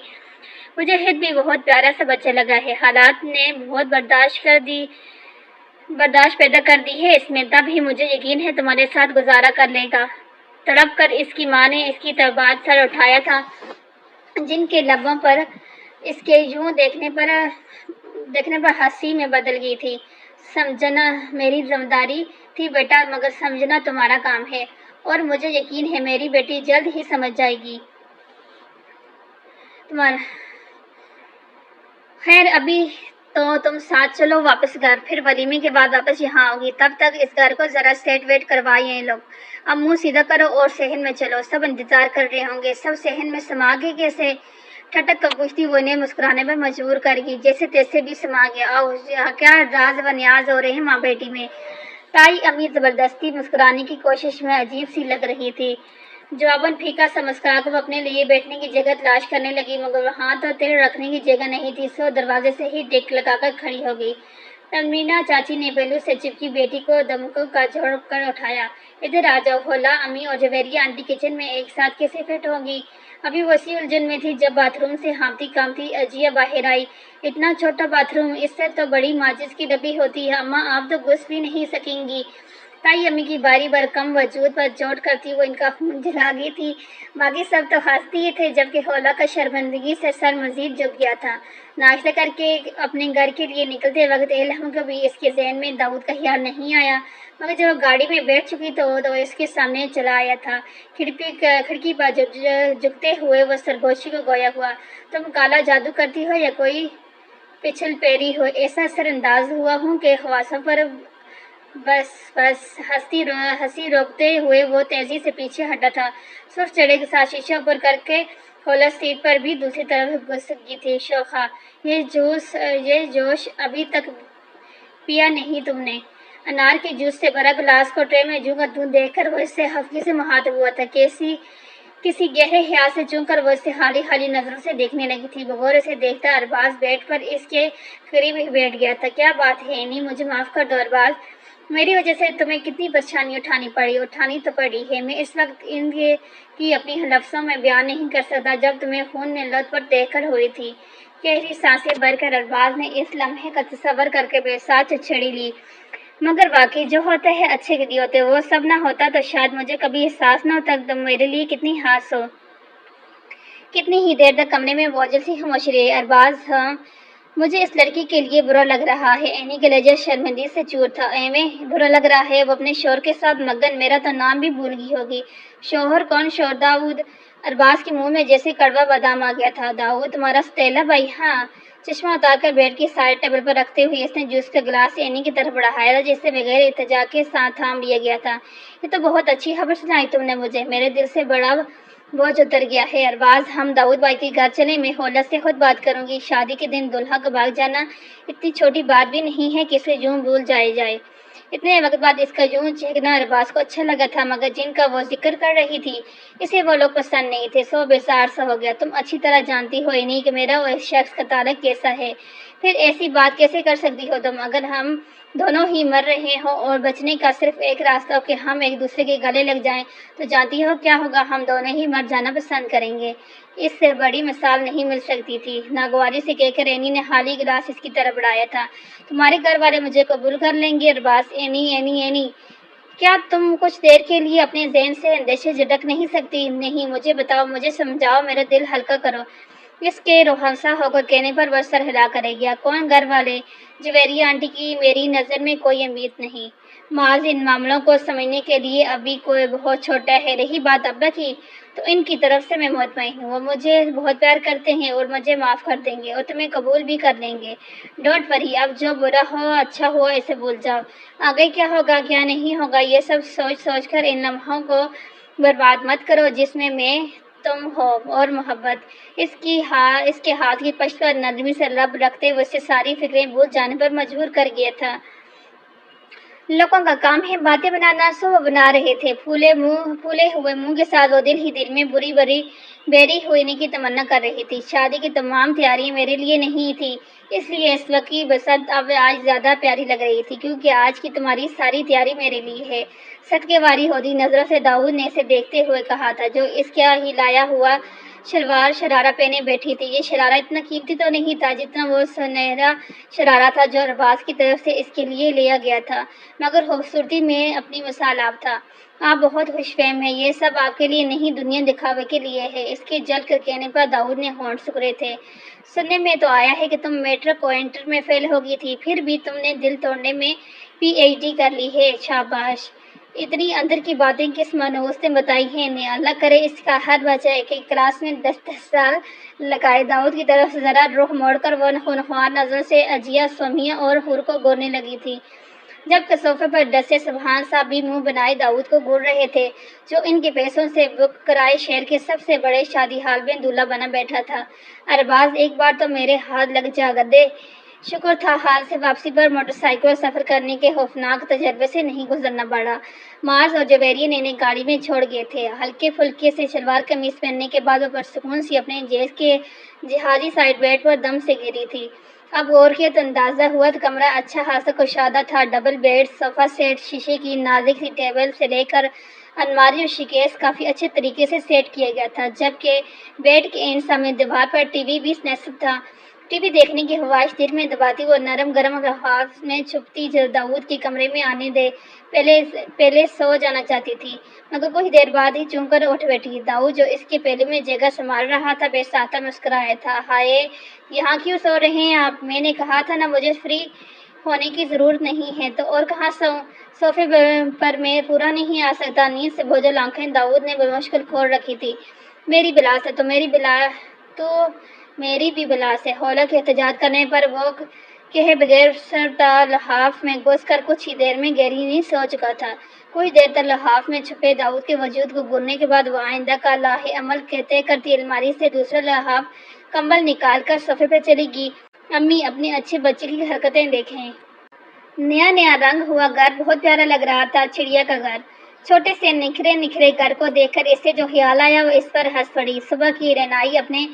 [SPEAKER 1] مجھے ہت بھی بہت پیارا سا بچہ لگا ہے، حالات نے بہت برداشت پیدا کر دی ہے اس میں، تب ہی مجھے یقین ہے تمہارے ساتھ گزارا کر لے گا۔ تڑپ کر اس کی ماں نے اس کی بعد سر اٹھایا تھا، جن کے لبوں پر اس کے یوں دیکھنے پر ہنسی میں بدل گئی تھی۔ سمجھنا میری ذمہ داری تھی بیٹا، مگر سمجھنا تمہارا کام ہے، اور مجھے یقین ہے میری بیٹی جلد ہی سمجھ جائے گی۔ خیر ابھی تو تم ساتھ چلو واپس گھر، پھر ولیمے کے بعد واپس یہاں آؤ گی، تب تک اس گھر کو ذرا سیٹ ویٹ کروائیں لوگ۔ اب منہ سیدھا کرو اور صحن میں چلو، سب انتظار کر رہے ہوں گے۔ سب صحن میں سما گئے کیسے؟ ٹھٹک کر پوچھتی وہ انہیں مسکرانے پر مجبور کر گئی، جیسے تیسے بھی سما گیا۔ آؤ، کیا راز و نیاز ہو رہے ہیں ماں بیٹی میں۔ تائی امی زبردستی مسکرانے کی کوشش میں عجیب سی لگ رہی تھی، جواباً پھیکا سا مسکرا کر وہ اپنے لیے بیٹھنے کی جگہ تلاش کرنے لگی، مگر وہاں تو تل رکھنے کی جگہ نہیں تھی، سو دروازے سے ہی ٹیک لگا کر کھڑی ہو گئی۔ تمینہ چاچی نے پہلو سے چپکی بیٹی کو دمکوں کا جھوڑ کر اٹھایا، ادھر آ جاؤ۔ ہولا امی اور جویریہ آنٹی کچن میں ایک ساتھ کیسے فٹ ہوگی؟ ابھی وہ اسی الجھن میں تھی جب باتھ روم سے ہانپتی کانپتی عجیہ باہر آئی۔ اتنا چھوٹا باتھ روم، اس سے تو بڑی ماچس کی ڈبی ہوتی ہے، اماں آپ تو گھس بھی نہیں سکیں گی۔ تائی امی کی باری بار کم وجود پر چوٹ کرتی وہ ان کا خون جلا گئی تھی۔ باقی سب تو ہنستی ہی تھے، جبکہ ہولا کا شرمندگی سے سر مزید جھک گیا تھا۔ ناشتہ کر کے اپنے گھر کے لیے نکلتے وقت الہام کو بھی اس کے ذہن میں داؤد کا خیال نہیں آیا، مگر جب وہ گاڑی میں بیٹھ چکی تو اس کے سامنے چلا آیا تھا، کھڑکی پر جھکتے ہوئے وہ سرگوشی کو گویا ہوا، تم کالا جادو کرتی ہو یا کوئی پچھل پیری ہو، ایسا سر انداز ہوا ہوں کہ حواسوں پر بس ہنسی روکتے ہوئے وہ تیزی سے پیچھے ہٹا تھا، سرخ چڑھے کے ساتھ شیشہ اوپر کر کے ہولا سیٹ پر بھی دوسری طرف گھس گئی تھی۔ شوخا، یہ جوش ابھی تک پیا نہیں تم نے؟ انار کے جوس سے بھرا گلاس کو ٹرے میں جوں کا دیکھ کر وہ اس سے ہلکی سے مخاطب ہوا تھا، کسی گہرے خیال سے چون کر وہ اسے حالی نظروں سے دیکھنے لگی تھی۔ بغور اسے دیکھتا ارباز بیٹھ پر اس کے قریب ہی بیٹھ گیا تھا۔ کیا بات ہے اینی، مجھے معاف کر دو ارباز، میری وجہ سے تمہیں کتنی پریشانی اٹھانی تو پڑی ہے، میں اس وقت ان کی اپنی لفظوں میں بیان نہیں کر سکتا۔ جب تمہیں خون نے لت پر دیکھ کر ہوئی تھی، گہری سانسیں بھر کر ارباز نے اس لمحے کا تصور کر کے بے ساتھ چھڑی لی، مگر واقعی جو ہوتا ہے اچھے کے لیے ہوتے، وہ سب نہ ہوتا تو شاید مجھے کبھی احساس نہ ہوتا۔ تم میرے لیے کتنی خاص ہو۔ کتنی ہی دیر تک کمرے میں بوجھل سی خاموشی رہی۔ ارباز، ہاں مجھے اس لڑکی کے لیے برا لگ رہا ہے۔ اینی کا لہجہ شرمندگی سے چور تھا۔ ایویں برا لگ رہا ہے، وہ اپنے شوہر کے ساتھ مگن، میرا تو نام بھی بھول گئی ہوگی۔ شوہر کون؟ شوہر داؤد۔ ارباز کے منہ میں جیسے کڑوا بادام آ گیا تھا۔ داؤد تمہارا ستیلا بھائی؟ ہاں۔ چشمہ اتار کر بیڈ کی سائڈ ٹیبل پر رکھتے ہوئے اس نے جوس کا گلاس اینی کی طرف بڑھایا تھا، جسے بغیر التجا کے ساتھ تھام لیا گیا تھا۔ یہ تو بہت اچھی خبر سنائی تم نے مجھے، میرے دل سے بڑا بوجھ اتر گیا ہے۔ ارباز، ہم داؤد بھائی کے گھر چلیں، میں ہولا سے خود بات کروں گی۔ شادی کے دن دلہا کا بھاگ جانا اتنی چھوٹی بات بھی نہیں ہے کہ اسے یوں بھول جائے۔ اتنے وقت بعد اس کا یوں چہکنا ارباز کو اچھا لگا تھا، مگر جن کا وہ ذکر کر رہی تھی اسے وہ لوگ پسند نہیں تھے، سو بیزار سا ہو گیا۔ تم اچھی طرح جانتی ہو اینی کہ میرا اس شخص کا تعلق کیسا ہے، پھر ایسی بات کیسے کر سکتی ہو تم؟ اگر ہم دونوں ہی مر رہے ہوں اور بچنے کا صرف ایک راستہ ہو کہ ہم ایک دوسرے کے گلے لگ جائیں تو جانتی ہو کیا ہوگا؟ ہم دونوں ہی مر جانا پسند کریں گے۔ اس سے بڑی مثال نہیں مل سکتی تھی، ناگواری سے کہہ کر اینی نے خالی گلاس اس کی طرف بڑھایا تھا۔ تمہارے گھر والے مجھے قبول کر لیں گے ارباز؟ اینی، کیا تم کچھ دیر کے لیے اپنے ذہن سے اندیشے جھٹک نہیں سکتی؟ نہیں، مجھے بتاؤ، مجھے سمجھاؤ، میرا دل ہلکا کرو۔ اس کے روحانسا ہو کر کہنے پر وہ سر ہلا کرے گیا۔ کون گھر والے؟ جویریہ آنٹی کی میری نظر میں کوئی امید نہیں۔ معاذ ان معاملوں کو سمجھنے کے لیے ابھی کوئی بہت چھوٹا ہے۔ رہی بات ابا کی تو ان کی طرف سے میں مطمئن ہوں، وہ مجھے بہت پیار کرتے ہیں اور مجھے معاف کر دیں گے اور تمہیں قبول بھی کر لیں گے۔ ڈونٹ وری، اب جو برا ہو اچھا ہو اسے بھول جاؤ۔ آگے کیا ہوگا کیا نہیں ہوگا یہ سب سوچ سوچ کر ان لمحوں کو برباد مت کرو جس میں تم ہو اور محبت۔ اس کے ہاتھ کی پشت پر نرمی سے لب رکھتے ہوئے اسے ساری فکریں بھول جانے پر مجبور کر گیا تھا۔ لوگوں کا کام ہے باتیں بنانا، سو وہ بنا رہے تھے۔ پھولے ہوئے منہ کے ساتھ وہ دل ہی دل میں بیری ہونے کی تمنا کر رہی تھی۔ شادی کی تمام تیاریاں میرے لیے نہیں تھی، اس لیے اس وقت کی بسنت اب آج زیادہ پیاری لگ رہی تھی، کیونکہ آج کی تمہاری ساری تیاری میرے لیے ہے۔ صدقے واری ہوتی نظروں سے داؤد نے اسے دیکھتے ہوئے کہا تھا، جو اس کا ہی لایا ہوا شرارہ پہنے بیٹھی تھی۔ یہ شرارہ اتنا قیمتی تو نہیں تھا جتنا وہ سنہرا شرارہ تھا جو ارباز کی طرف سے اس کے لیے لیا گیا تھا، مگر خوبصورتی میں اپنی مثال آپ تھا۔ آپ بہت خوش فہم ہیں، یہ سب آپ کے لیے نہیں دنیا دکھاوے کے لیے ہے۔ اس کے جل کر کہنے پر داؤد نے ہونٹ سکڑے تھے۔ سننے میں تو آیا ہے کہ تم میٹرک کو انٹر میں فیل ہو گئی تھی، پھر بھی تم نے دل توڑنے میں پی ایچ ڈی کر لی ہے، شاباش۔ اتنی اندر کی باتیں کس منحوس نے بتائی ہیں انہیں؟ اللہ کرے اس کا ہر بچہ ایک کلاس میں 10 سال لگائے۔ داؤد کی طرف سے ذرا رخ موڑ کر وہ خونخوار نظر سے اجیا، سمیہ اور حور کو گورنے لگی تھی، جبکہ صوفے پر ڈسے سبحان صاحب بھی منہ بنائے داؤد کو گور رہے تھے، جو ان کے پیسوں سے بک کرائے شہر کے سب سے بڑے شادی ہال میں دولہا بنا بیٹھا تھا۔ ارباز، ایک بار تو میرے ہاتھ لگ جا گدے۔ شکر تھا حال سے واپسی پر موٹر سائیکل سفر کرنے کے خوفناک تجربے سے نہیں گزرنا پڑا۔ معاذ اور جویریہ نے انہیں گاڑی میں چھوڑ گئے تھے۔ ہلکے پھلکے سے شلوار قمیض پہننے کے بعد وہ پرسکون سی اپنے جیز کے جہازی سائیڈ بیڈ پر دم سے گری تھی۔ اب غور کیا تو اندازہ ہوا کہ کمرہ اچھا خاصا کشادہ تھا۔ ڈبل بیڈ، صوفہ سیٹ، شیشے کی نازک سی ٹیبل سے لے کر الماری اور شیکیس کافی اچھے طریقے سے سیٹ کیا گیا تھا، جبکہ بیڈ کے اینڈ سامنے دیوار پر ٹی وی بھی نصب تھا۔ ٹی وی دیکھنے کی خواہش دل میں دباتی وہ نرم گرم لحاظ میں چھپتی داؤد کے کمرے میں آنے دے پہلے سو جانا چاہتی تھی، مگر کچھ دیر بعد ہی چونک کر اٹھ بیٹھی۔ داؤد جو اس کے پہلے میں جگہ سنبھال رہا تھا بے ساختہ مسکرایا تھا۔ ہائے، یہاں کیوں سو رہے ہیں آپ؟ میں نے کہا تھا نا مجھے فری ہونے کی ضرورت نہیں ہے، تو اور کہاں سوؤں؟ صوفے پر میں پورا نہیں آ سکتا۔ نیند سے بوجھل آنکھیں داؤد نے بمشکل کھول رکھی تھی۔ میری بلا سے تو میری بھی بلا سے، ہولک احتجاج کرنے پر وہ کہے بغیر سرتا لحاف میں گھس کر کچھ ہی دیر میں گہری نیند سو چکا تھا۔ کچھ دیر تک لحاف میں چھپے داؤد کے وجود کو گھورنے کے بعد وہ آئندہ کا لاہ عمل کہتے کرتی الماری سے دوسرا لحاف کمبل نکال کر صوفے پہ چلی گئی۔ امی، اپنے اچھے بچے کی حرکتیں دیکھیں۔ نیا رنگ ہوا گھر بہت پیارا لگ رہا تھا، چڑیا کا گھر۔ چھوٹے سے نکھرے گھر کو دیکھ کر اسے جو خیال آیا وہ اس پر ہنس پڑی۔ صبح کی رعنائی اپنے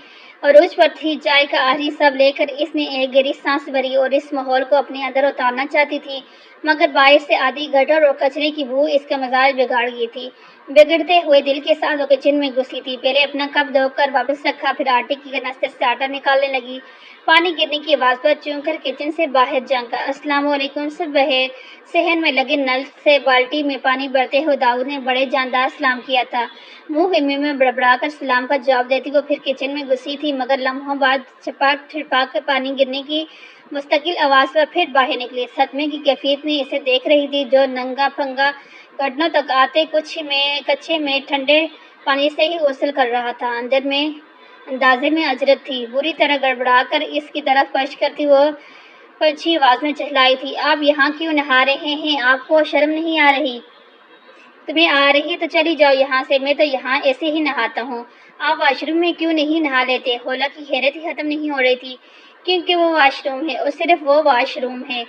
[SPEAKER 1] عروج پر تھی۔ چائے کا آخری سب لے کر اس نے ایک گہری سانس بھری اور اس ماحول کو اپنے اندر اتارنا چاہتی تھی، مگر باہر سے آتی گٹر اور کچرے کی بو اس کا مزاج بگاڑ گئی تھی۔ بگڑتے ہوئے دل کے ساتھ وہ کچن میں گھسی تھی۔ پہلے اپنا کپ دھو کر واپس رکھا، پھر آٹے کی کنستر سے آٹا نکالنے لگی۔ پانی گرنے کی آواز پر چونک کر کچن سے باہر جھانکا۔ السلام علیکم۔ صحن میں لگے نل سے بالٹی میں پانی بھرتے ہوئے داؤد نے بڑے جاندار سلام کیا تھا۔ منہ میں بڑبڑا کر سلام کا جواب دیتی وہ پھر کچن میں گھسی تھی، مگر لمحوں بعد چھپاک چھڑپاک پانی گرنے کی مستقل آواز پر پھر باہر نکلی۔ صدمے کی کیفیت میں اسے دیکھ رہی تھی، جو ننگا پھنگا گھٹنوں تک آتے کچے میں ٹھنڈے پانی سے ہی غسل کر رہا تھا۔ اندازے میں اجرت تھی۔ بری طرح گڑبڑا کر اس کی طرف پشت کرتی وہ پنچھی آواز میں چہلائی تھی، آپ یہاں کیوں نہا رہے ہیں؟ آپ کو شرم نہیں آ رہی؟ تمہیں آ رہی تو چلی جاؤ یہاں سے، میں تو یہاں ایسے ہی نہاتا ہوں۔ آپ واش روم میں کیوں نہیں نہا لیتے؟ ہولا کی حیرت ہی ختم نہیں ہو رہی تھی، کیونکہ وہ واش روم ہے اور صرف وہ واش روم ہے۔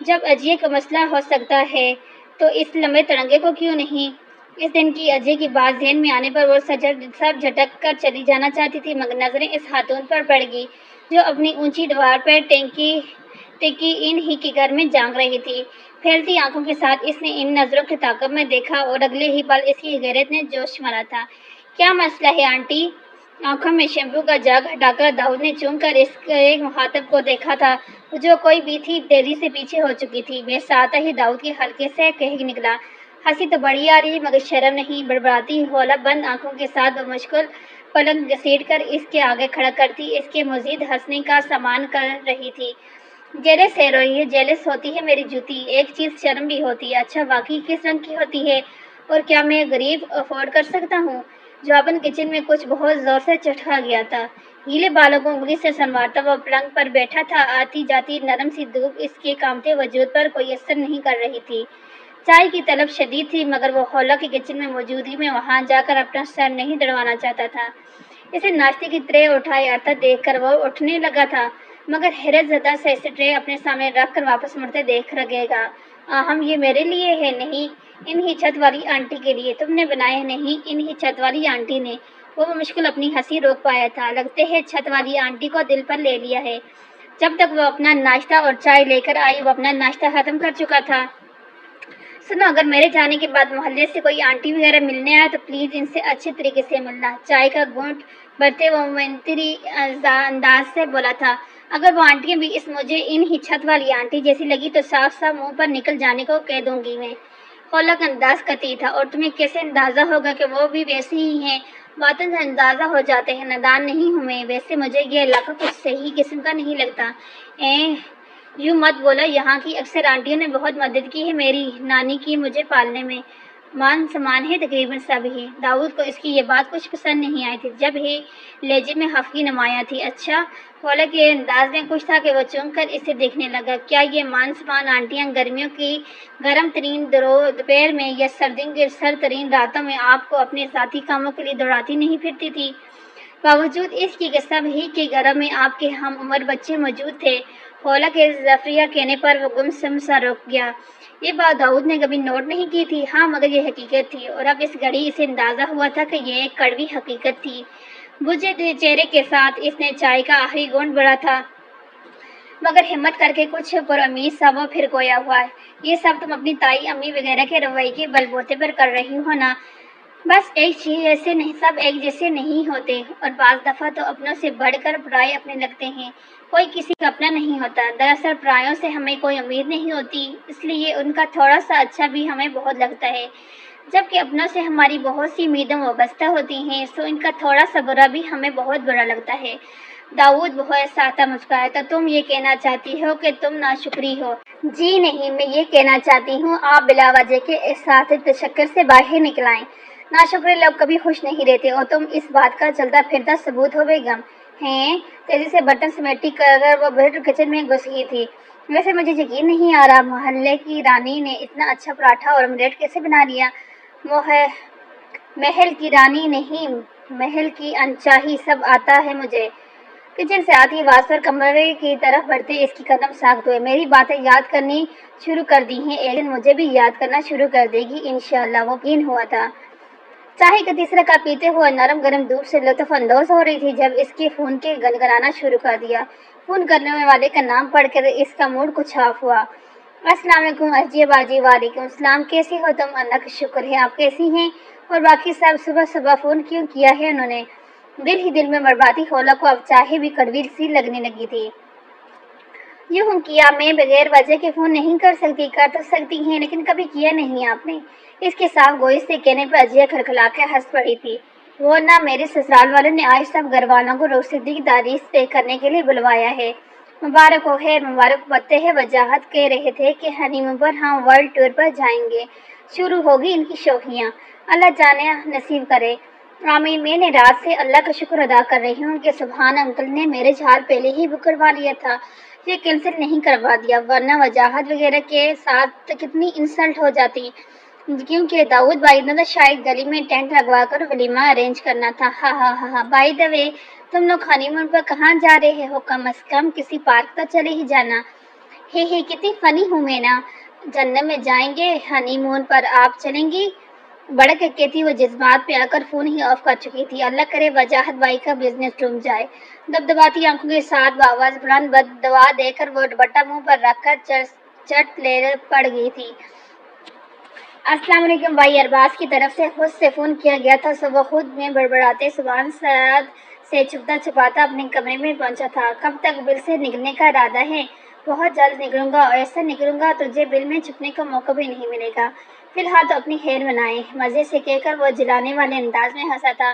[SPEAKER 1] جب اجے کا مسئلہ ہو سکتا ہے تو اس لمبے تڑنگے کو کیوں نہیں؟ اس دن کی اجے کی بات ذہن میں آنے پر وہ سر جھٹک کر چلی جانا چاہتی تھی، مگر نظریں اس خاتون پر پڑ گئی جو اپنی اونچی دیوار پر ٹکی ان ہی کے گھر میں جھانک رہی تھی۔ پھیلتی آنکھوں کے ساتھ اس نے ان نظروں کے تعاقب میں دیکھا اور اگلے ہی پل اس کی غیرت نے جوش مارا تھا۔ کیا مسئلہ ہے آنٹی؟ آنکھوں میں شیمپو کا جگ ہٹا کر داؤد نے چونک کر اس کے مخاطب کو دیکھا تھا، جو کوئی بھی تھی تیزی سے پیچھے ہو چکی تھی۔ بس آتا ہی داؤد کے حلقے سے کہہ نکلا، ہنسی تو بڑی آ رہی مگر شرم نہیں؟ بڑبڑاتی ہولا بند آنکھوں کے ساتھ بمشکل پلنگ گھسیٹ کر اس کے آگے کھڑا کرتی، اس کے مزید ہنسنے کا سامان کر رہی تھی۔ جیلس ہے روہی، جیلس ہوتی ہے میری جوتی، ایک چیز شرم بھی ہوتی ہے۔ اچھا واقعی کس رنگ کی ہوتی ہے؟ اور کیا میں غریب افورڈ کر سکتا ہوں؟ جواباً کچن میں کچھ بہت زور سے چٹکا گیا تھا۔ گیلے بالوں کو انگلی سے سنوارتا وہ پلنگ پر بیٹھا تھا۔ آتی جاتی نرم سی دھوپ اس کے کانپتے وجود پر کوئی اثر نہیں کر رہی تھی۔ چائے کی طلب شدید تھی، مگر وہ خولا کی کچن میں موجودگی میں وہاں جا کر اپنا سر نہیں دڑوانا چاہتا تھا۔ اسے ناشتے کی ٹرے اٹھائے آتا دیکھ کر وہ اٹھنے لگا تھا، مگر حیرت زدہ سے اسے ٹرے اپنے سامنے رکھ کر واپس مڑتے دیکھ لگے گا۔ آہم، یہ میرے لیے ہے؟ نہیں، انہی چھت والی آنٹی کے لیے۔ تم نے بنائے؟ نہیں، انہی چھت والی آنٹی نے۔ وہ بمشکل اپنی ہنسی روک پایا تھا۔ لگتے ہے چھت والی آنٹی کو دل پر لے لیا ہے۔ جب تک وہ اپنا ناشتہ اور چائے لے کر آئی وہ اپنا ناشتہ ختم کر چکا تھا۔ سنو، اگر میرے جانے کے بعد محلے سے کوئی آنٹی وغیرہ ملنے آئے تو پلیز ان سے اچھے طریقے سے ملنا۔ چائے کا گھونٹ بھرتے وہ منتری انداز سے بولا تھا۔ اگر وہ آنٹیاں بھی مجھے انہی چھت والی آنٹی جیسی لگی تو صاف صاف منہ پر نکل جانے کو کہہ دوں گی میں۔ خولا کا انداز قطعی تھا۔ اور تمہیں کیسے اندازہ ہوگا کہ وہ بھی ویسے ہی ہیں؟ باتوں سے اندازہ ہو جاتے ہیں، نادان نہیں ہوں میں۔ ویسے مجھے یہ علاقہ کچھ صحیح قسم کا نہیں لگتا۔ یوں مت بولو، یہاں کی اکثر آنٹیوں نے بہت مدد کی ہے میری نانی کی مجھے پالنے میں۔ مان سمان ہے تقریباً سب ہی۔ داؤد کو اس کی یہ بات کچھ پسند نہیں آئی تھی، جب ہی لہجے میں خفگی نمایاں تھی۔ اچھا، خولا کے انداز میں کچھ تھا کہ وہ چونک کر اسے دیکھنے لگا۔ کیا یہ مان سمان آنٹیاں گرمیوں کی گرم ترین دوپہر میں یا سردیوں کی سرد ترین راتوں میں آپ کو اپنے ذاتی کاموں کے لیے دوڑاتی نہیں پھرتی تھی؟ باوجود اس کی کہ سب ہی کے گھروں میں آپ کے ہم عمر بچے موجود تھے؟ خولا کے ظرفیہ کہنے پر وہ گم سم سا رک گیا۔ یہ بات داؤد نے کبھی نوٹ نہیں کی تھی، ہاں، مگر یہ حقیقت تھی، اور اب اس گھڑی اسے اندازہ ہوا تھا کہ یہ ایک کڑوی حقیقت تھی۔ بجھے چہرے کے ساتھ اس نے چائے کا آخری گھونٹ بھرا تھا، مگر ہمت کر کے کچھ پر امید سا وہ پھر گویا ہوا۔ یہ سب تم اپنی تائی امی وغیرہ کے رویے کے بل بوتے پر کر رہی ہو نا؟ بس ایک چیز ایسے نہیں، سب ایک جیسے نہیں ہوتے، اور بعض دفعہ تو اپنوں سے بڑھ کر پرائے اپنے لگتے ہیں۔ کوئی کسی کا اپنا نہیں ہوتا۔ دراصل پرایوں سے ہمیں کوئی امید نہیں ہوتی، اس لیے ان کا تھوڑا سا اچھا بھی ہمیں بہت لگتا ہے، جبکہ اپنوں سے ہماری بہت سی امیدیں وابستہ ہوتی ہیں، سو ان کا تھوڑا سا برا بھی ہمیں بہت برا لگتا ہے۔ داؤد بہت سادہ مسکرایا۔ تو تم یہ کہنا چاہتی ہو کہ تم ناشکری ہو؟ جی نہیں، میں یہ کہنا چاہتی ہوں آپ بلا وجہ کے احساس تشکر سے باہر نکل آئیں۔ ناشکرے لوگ کبھی خوش نہیں رہتے، اور تم اس بات کا چلتا پھرتا ثبوت ہو بیگم۔ ہیں؟ تیزی سے برتن سمیٹتی کر وہ بیٹھ کچن میں گھس گئی تھی۔ ویسے مجھے یقین نہیں آ رہا محلے کی رانی نے اتنا اچھا پراٹھا اور آملیٹ کیسے بنا لیا۔ محل کی رانی نہیں، محل کی انچاہی سب آتا ہے مجھے۔ کچن سے آتی آواز پر کمرے کی طرف بڑھتے اس کی قدم ساخت ہوئے۔ میری باتیں یاد کرنی شروع کر دی ہیں، ایک دن مجھے بھی یاد کرنا شروع کر دے گی انشاءاللہ، وہ یقین ہوا تھا۔ چائے کا تیسرا کپ پیتے ہوئے نرم گرم دھوپ سے لطف اندوز ہو رہی تھی جب اس کے فون کے گنگنانا شروع کر دیا۔ فون کرنے والے کا نام پڑھ کر اس کا موڈ کچھ آف ہوا۔ السلام علیکم ازجے باجی۔ وعلیکم السلام، کیسی ہو تم؟ اللہ کا شکر ہے، آپ کیسی ہیں؟ اور باقی سب؟ صبح صبح فون کیوں کیا ہے انہوں نے؟ دل ہی دل میں بربادی خولا کو اب چاہے بھی کڑوی سی لگنے لگی تھی۔ یوں کیا میں بغیر وجہ کے فون نہیں کر سکتی؟ کر تو سکتی ہیں، لیکن کبھی کیا نہیں آپ نے۔ اس کے صاف گوئی سے کہنے پر ازیا کھلکھلا کے ہنس پڑی تھی۔ وہ نہ میرے سسرال والوں نے آج سب گھر والوں کو رخصتی کی تاریخ طے کرنے کے لیے بلوایا ہے۔ مبارک ہو، خیر مبارک پتے ہیں، وجاہت کہہ رہے تھے کہ ہنی مون پر ہم ورلڈ ٹور پر جائیں گے۔ شروع ہوگی ان کی شوخیاں، اللہ جانے نصیب کرے۔ آمین۔ میں نے رات سے اللہ کا شکر ادا کر رہی ہوں کہ سبحان انکل نے میرے جھال پہلے ہی بک کروا لیا تھا، یہ کینسل نہیں کروا دیا، ورنہ وجاہت وغیرہ کے ساتھ کتنی انسلٹ ہو جاتی، کیونکہ داؤد بھائی نے تو شاید گلی میں ٹینٹ لگوا کر ولیمہ ارینج کرنا تھا۔ ہاں ہاں ہاں ہاں، بائی دا وے تم لوگ ہنی مون پر کہاں جا رہے ہو؟ کم از کم کسی پارک تو چلے ہی جانا۔ ہے کتنی فنی ہوں میں نا۔ جنت میں جائیں گے، ہنی مون پر آپ چلیں گی؟ بڑک کے تھی وہ جذبات پہ آ کر فون ہی آف کر چکی تھی۔ اللہ کرے وجاہت بائی کا بزنس ڈوب جائے۔ دبدباتی آنکھوں کے ساتھ بآواز بلند بد دعا دے کر وہ دوپٹہ منہ پر رکھ کر چٹ لے پڑ گئی تھی۔ السلام علیکم بھائی، ارباز کی طرف سے خود سے فون کیا گیا تھا، سو وہ خود میں بڑبڑاتے سبحان سعد سے چھپتا چھپاتا اپنے کمرے میں پہنچا تھا۔ کب تک بل سے نکلنے کا ارادہ ہے؟ بہت جلد نکلوں گا، اور ایسا نکلوں گا تجھے بل میں چھپنے کا موقع بھی نہیں ملے گا۔ فی الحال تو اپنی خیر بنائے، مزے سے کہہ کر وہ جلانے والے انداز میں ہنسا تھا۔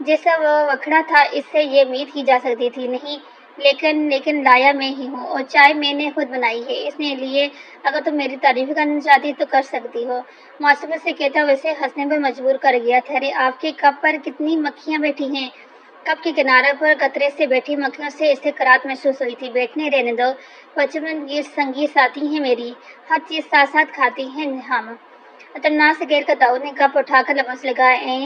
[SPEAKER 1] جیسا وہ وکھڑا تھا اس سے یہ امید کی جا سکتی تھی نہیں، لیکن لایا میں ہی ہوں، اور چائے میں نے خود بنائی ہے، اس لیے اگر تم میری تعریف کرنا چاہتی تو کر سکتی ہو۔ معصومیت سے کہتا ویسے ہنسنے پر مجبور کر گیا۔ ٹھہرے، آپ کے کپ پر کتنی مکھیاں بیٹھی ہیں؟ کپ کے کنارے پر قطرے سے بیٹھی مکھیوں سے استقرات محسوس ہوئی تھی۔ بیٹھنے رہنے دو، بچپن کی سنگی ساتھی ہیں میری، ہر چیز ساتھ ساتھ کھاتی ہیں ہم۔ اطمینان سے گھیر کر داؤد نے کپ اٹھا کر لبوں سے لگایا۔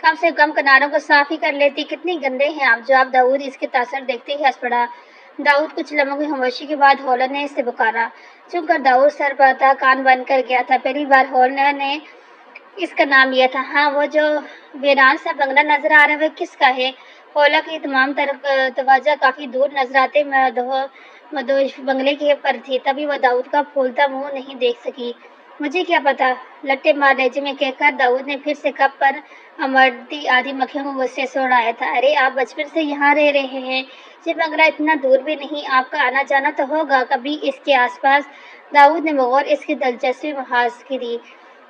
[SPEAKER 1] کم سے کم کناروں کو صاف ہی کر لیتی، کتنی گندے ہیں آپ۔ جواب داؤد اس کے تاثر دیکھتے ہی ہنس پڑا۔ داؤد کچھ لمحوں کی خاموشی کے بعد ہولر نے اسے پکارا۔ چونکہ کر داؤد سر پر تھا، کان بند کر گیا تھا۔ پہلی بار ہولر نے اس کا نام لیا تھا۔ ہاں، وہ جو ویران سا بنگلہ نظر آ رہا ہے وہ کس کا ہے؟ ہولر کی تمام توجہ کافی دور نظر آتے مدوش بنگلے کے پر تھی، تبھی وہ داؤد کا پھولتا منہ نہیں دیکھ سکی۔ مجھے کیا پتا، لٹے مار لیجیے میں کہہ کر داؤد نے پھر سے کپ پر امڑتی آدھی مکھیوں کو غصے سے اڑایا تھا۔ ارے آپ بچپن سے یہاں رہ رہے ہیں، یہ بنگلہ اتنا دور بھی نہیں، آپ کا آنا جانا تو ہوگا کبھی اس کے آس پاس؟ داؤد نے بغور اس کی دلچسپی محاذ کی۔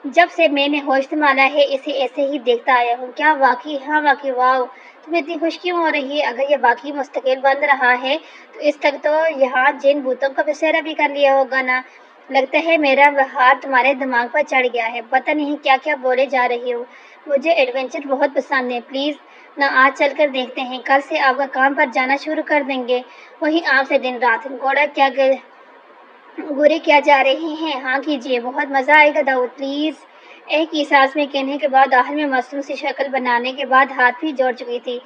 [SPEAKER 1] جب سے میں نے ہوش سنبھالا ہے اسے ایسے ہی دیکھتا آیا ہوں۔ کیا واقعی؟ ہاں واقعی۔ واو، تمہیں اتنی خوش کیوں ہو رہی ہے؟ اگر یہ واقعی مستقل بن رہا ہے تو اس تک تو یہاں جن بھوتوں کا بسیرا بھی کر لیا ہوگا نا؟ لگتا ہے میرا بہار تمہارے دماغ پر چڑھ گیا ہے، پتہ نہیں کیا کیا بولے جا رہی ہو۔ مجھے ایڈونچر بہت پسند ہے، پلیز نہ آج چل کر دیکھتے ہیں، کل سے آپ کا کام پر جانا شروع کر دیں گے، وہی آپ سے دن رات۔ گورے کیا جا رہے ہیں؟ ہاں کیجیے، بہت مزہ آئے گا داؤد، پلیز۔ ایک ہی سانس میں کہنے کے بعد آخر میں معصوم سی شکل بنانے کے بعد ہاتھ بھی جوڑ چکی تھی۔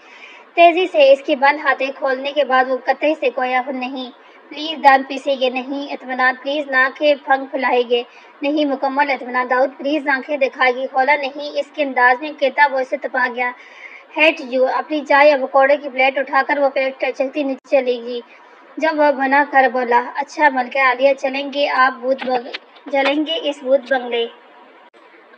[SPEAKER 1] تیزی سے اس کے بند ہاتھیں کھولنے کے بعد وہ قطعے سے کویا نہیں، پلیز دانت پیسے گے نہیں، اطمینان پلیز نہ آنکھیں پھنگ پھلائے گے نہیں، مکمل اطمینان داؤد پلیز آنکھیں دکھائے گی کھولا نہیں۔ اس کے انداز میں کہتا وہ اسے تپا گیا۔ ہیٹ یو، اپنی چائے اور پکوڑے کی پلیٹ اٹھا کر وہ پلیٹ ٹچکتی نیچے چلے گی۔ جب وہ بنا کر بولا، اچھا ملکہ عالیہ چلیں گے اس بھوت بنگلے؟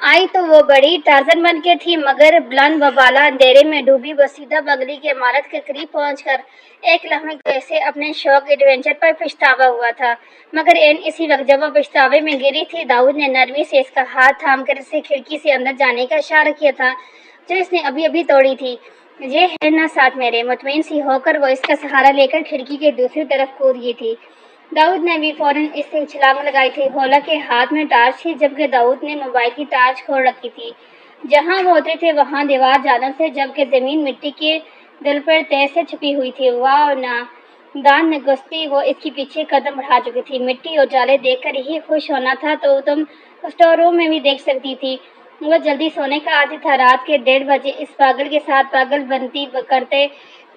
[SPEAKER 1] آئی تو وہ بڑی ٹارزن بن کے تھی، مگر بلند و بالا اندھیرے میں ڈوبی بسیدہ بنگلے کی عمارت کے قریب پہنچ کر ایک لمحے جیسے اپنے شوق ایڈونچر پر پچھتاوا ہوا تھا، مگر اسی وقت جب وہ پچھتاوے میں گری تھی، داؤد نے نرمی سے اس کا ہاتھ تھام کر اسے کھڑکی سے اندر جانے کا اشارہ کیا تھا جو اس نے ابھی ابھی توڑی تھی۔ یہ ہے نا ساتھ میرے؟ مطمئن سی ہو کر وہ اس کا سہارا لے کر کھڑکی کے دوسری طرف کود گئی تھی۔ داؤد نے بھی فوراً اس سے چھلانگ لگائی تھی۔ ہولر کے ہاتھ میں ٹارچ تھی جبکہ داؤد نے موبائل کی ٹارچ کھول رکھی تھی۔ جہاں وہ اترے تھے وہاں دیوار جانب سے جبکہ زمین مٹی کے دل پر تہہ سے چھپی ہوئی تھی۔ واہ نا دان نگستی وہ اس کے پیچھے قدم بڑھا چکی تھی۔ مٹی اور جالے دیکھ کر ہی خوش ہونا تھا تو تم اسٹور روم میں بھی دیکھ سکتی تھی۔ وہ جلدی سونے کا عادی تھا۔ رات کے 1:30 بجے اس پاگل کے ساتھ پاگل بنتی کرتے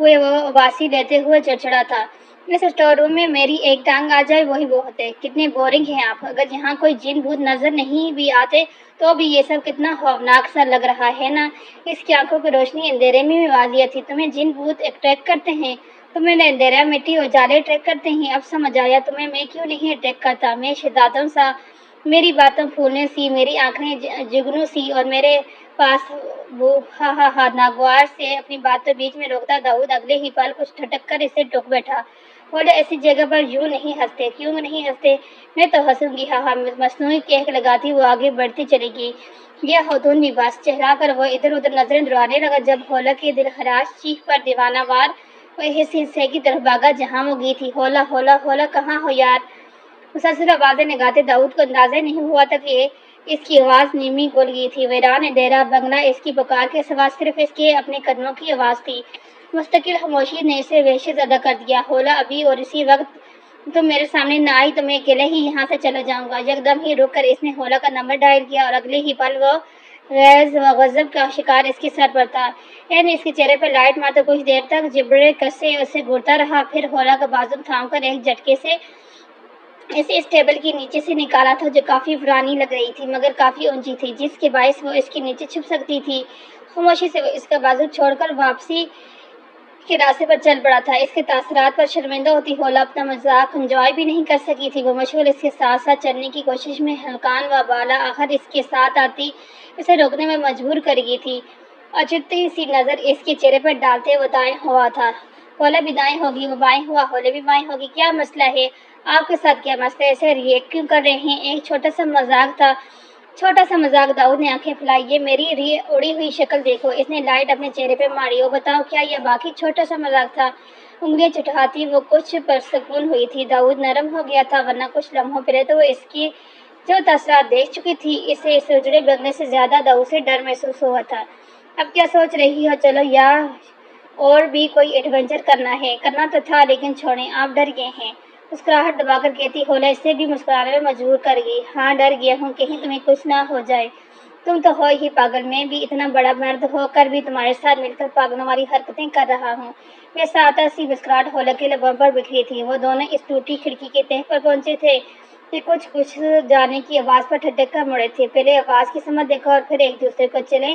[SPEAKER 1] ہوئے وہ اباسی لیتے ہوئے چڑچڑا تھا، اس اسٹور روم میں میری ایک ٹانگ آ جائے وہی بہت ہے۔ کتنے بورنگ ہیں آپ، اگر یہاں کوئی جن بھوت نظر نہیں بھی آتے تو بھی یہ سب کتنا خوفناک سا لگ رہا ہے نا؟ اس کی آنکھوں کی روشنی اندھیرے میں بھی واضح تھی۔ تمہیں جن بھوت اٹریکٹ کرتے ہیں؟ تمہیں اندھیرا، مٹی اور جالے اٹریکٹ کرتے ہیں؟ اب سمجھ آیا تمہیں میں کیوں نہیں اٹریکٹ کرتا۔ میں شہزادوں سا، میری باتیں پھولنے سی، میری آنکھیں جگنو سی، اور میرے پاس وہ ہا ہا ہا ناگوار سے اپنی باتوں بیچ میں روکتا داؤد اگلے ہی پل کچھ ٹھٹک کر اسے ٹوک بیٹھا۔ بولے ایسی جگہ پر یوں نہیں ہنستے، کیوں نہیں ہنستے؟ میں تو ہنسوں گی، ہاں ہاں، مصنوعی کہک لگاتی وہ آگے بڑھتی چلے گی۔ یہ خاتون بھی بس۔ چہرا کر وہ ادھر ادھر نظریں دوڑانے لگا جب ہولر کے دل خراش چیخ پر دیوانہ وار وہ اس حصے کی طرف بھاگا جہاں وہ گئی تھی۔ ہولا ہولا ہولا، کہاں ہو یار؟ مسلسل آوازیں نگاتے داؤد کو اندازہ نہیں ہوا تھا کہ اس کی آواز نیمی گل گئی تھی۔ ویران اندھیرا بنگلہ اس کی پکار کے سوا صرف اس کے اپنے قدموں کی آواز تھی۔ مستقل خاموشی نے اسے وحشت زدہ کر دیا۔ ہولا، ابھی اور اسی وقت تم میرے سامنے نہ آئی تو میں اکیلے ہی یہاں سے چلا جاؤں گا۔ یکدم ہی رک کر اس نے ہولا کا نمبر ڈائل کیا اور اگلے ہی پل وہ غیظ و غضب کا شکار اس کے سر پر تھا۔ اس کے چہرے پر لائٹ مارتا کچھ دیر تک جبڑے کسے اسے گھورتا رہا، پھر ہولا کا بازو تھام کر ایک جھٹکے سے اسے اس ٹیبل کے نیچے سے نکالا تھا جو کافی پرانی لگ رہی تھی مگر کافی اونچی تھی، جس کے باعث وہ اس کے نیچے چھپ سکتی تھی۔ خاموشی سے وہ اس کا بازو چھوڑ کر واپسی کے راستے پر چل پڑا تھا۔ اس کے تاثرات پر شرمندہ ہوتی ہولا اپنا مذاق انجوائے بھی نہیں کر سکی تھی۔ وہ مشغول اس کے ساتھ ساتھ چلنے کی کوشش میں ہلکان و بالا آخر اس کے ساتھ آتی اسے روکنے میں مجبور کر گئی تھی اور چڑھتی سی نظر اس کے چہرے پر ڈالتے وہ دائیں ہوا تھا۔ ہولا بھی دائیں ہوگی، وہ بائیں ہوا، ہولا بھی بائیں ہوگی، کیا مسئلہ ہے؟ آپ کے ساتھ کیا مسئلہ ہے؟ ایسے ریئیکٹ کیوں کر رہے ہیں؟ ایک چھوٹا سا مذاق تھا، چھوٹا سا مذاق۔ داؤد نے آنکھیں پھیلائی۔ یہ میری اڑی ہوئی شکل دیکھو۔ اس نے لائٹ اپنے چہرے پہ ماری۔ او بتاؤ، کیا یہ باقی چھوٹا سا مذاق تھا؟ انگلیاں چٹکاتی وہ کچھ پرسکون ہوئی تھی۔ داؤد نرم ہو گیا تھا، ورنہ کچھ لمحوں پہلے تو وہ اس کی جو تاثرات دیکھ چکی تھی، اسے اس اجڑے بنگلے سے زیادہ داؤد سے ڈر محسوس ہوا تھا۔ اب کیا سوچ رہی ہو؟ چلو، یا اور بھی کوئی ایڈونچر کرنا ہے؟ کرنا تو تھا، لیکن چھوڑیں، آپ ڈر گئے ہیں۔ مسکراہٹ دبا کر کہتی ہولا اسے بھی مسکرانے میں مجبور کر گئی۔ ہاں، ڈر گیا ہوں، کہیں تمہیں کچھ نہ ہو جائے۔ تم تو ہو ہی پاگل، میں بھی اتنا بڑا مرد ہو کر بھی تمہارے ساتھ مل کر پاگلوں والی حرکتیں کر رہا ہوں۔ بے ساختہ سی مسکراہٹ ہولا کے لبوں پر بکھری تھی۔ وہ دونوں اس ٹوٹی کھڑکی کے تہہ پر پہنچے تھے کہ کچھ جانے کی آواز پر ٹھٹک کر مڑے تھے۔ پہلے آواز کی سمت دیکھا اور پھر ایک دوسرے کو چلے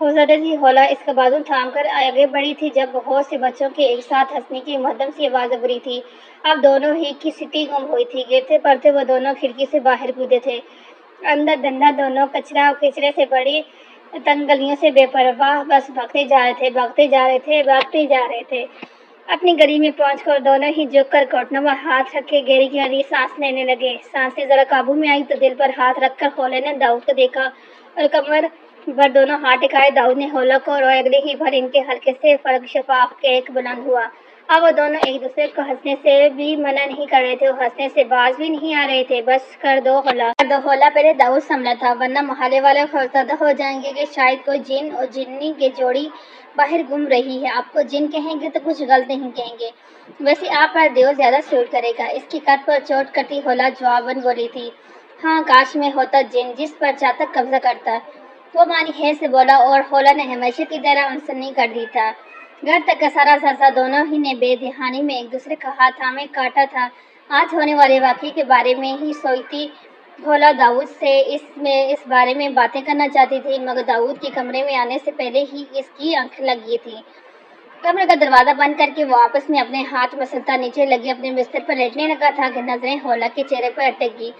[SPEAKER 1] ہوزدہ تھی۔ ہولا اس کا بازو تھام کر آگے بڑھی تھی جب بہت سے بچوں کے ایک ساتھ ہنسنے کی مدھم سی آواز ابھری تھی۔ اب دونوں ہی کی سٹی گم ہوئی تھی۔ گرتے پڑتے وہ دونوں کھڑکی سے باہر کودے تھے۔ اندر دھندہ دونوں کچرے سے بڑی تنگ گلیوں سے بے پرواہ بس بھاگتے جا رہے تھے۔ اپنی گلی میں پہنچ کر دونوں ہی جھک کر گھٹنوں پر ہاتھ رکھ کے گہری گہری سانس لینے لگے۔ سانسیں ذرا قابو میں آئی تو دل پر ہاتھ رکھ کر ہولا نے داؤد کو دیکھا اور کمر پر دونوں ہاتھ ٹکائے۔ داؤد نے ہولا کو روئے، اگلے ہی پل ان کے حلقے سے فرق شفاف ایک بلند ہوا۔ اب وہ دونوں ایک دوسرے کو ہنسنے سے بھی منع نہیں کر رہے تھے اور ہنسنے سے باز بھی نہیں آ رہے تھے۔ بس کر دو ہولا، کر دو ہولا، پہلے داؤد سنبھلا تھا، ورنہ محلے والے خوفزدہ ہو جائیں گے کہ شاید کوئی جن اور جنی کی جوڑی باہر گھوم رہی ہے۔ آپ کو جن کہیں گے تو کچھ غلط نہیں کہیں گے، ویسے آپ پر دیو زیادہ سوٹ کرے گا۔ اس کی کت پر چوٹ کرتی ہولا جواباً بولی تھی، ہاں، کاش میں ہوتا جن جس پر چاہتا قبضہ کرتا۔ وہ مانی ہے سے بولا اور ہولا نے ہمیشہ کی طرح انسنی کر دی تھا۔ گھر تک کا سارا سلسلہ دونوں ہی نے بے دہانی میں ایک دوسرے کا ہاتھ تھامے کاٹا تھا۔ آج ہونے والے واقعے کے بارے میں ہی سوچتی ہولا داؤد سے اس بارے میں باتیں کرنا چاہتی تھی، مگر داؤد کے کمرے میں آنے سے پہلے ہی اس کی آنکھ لگ گئی تھی۔ کمرے کا دروازہ بند کر کے وہ آپس میں اپنے ہاتھ مسلتا نیچے لگے اپنے بستر پر لیٹنے لگا تھا کہ نظریں ہولا کے چہرے پر اٹک گئی۔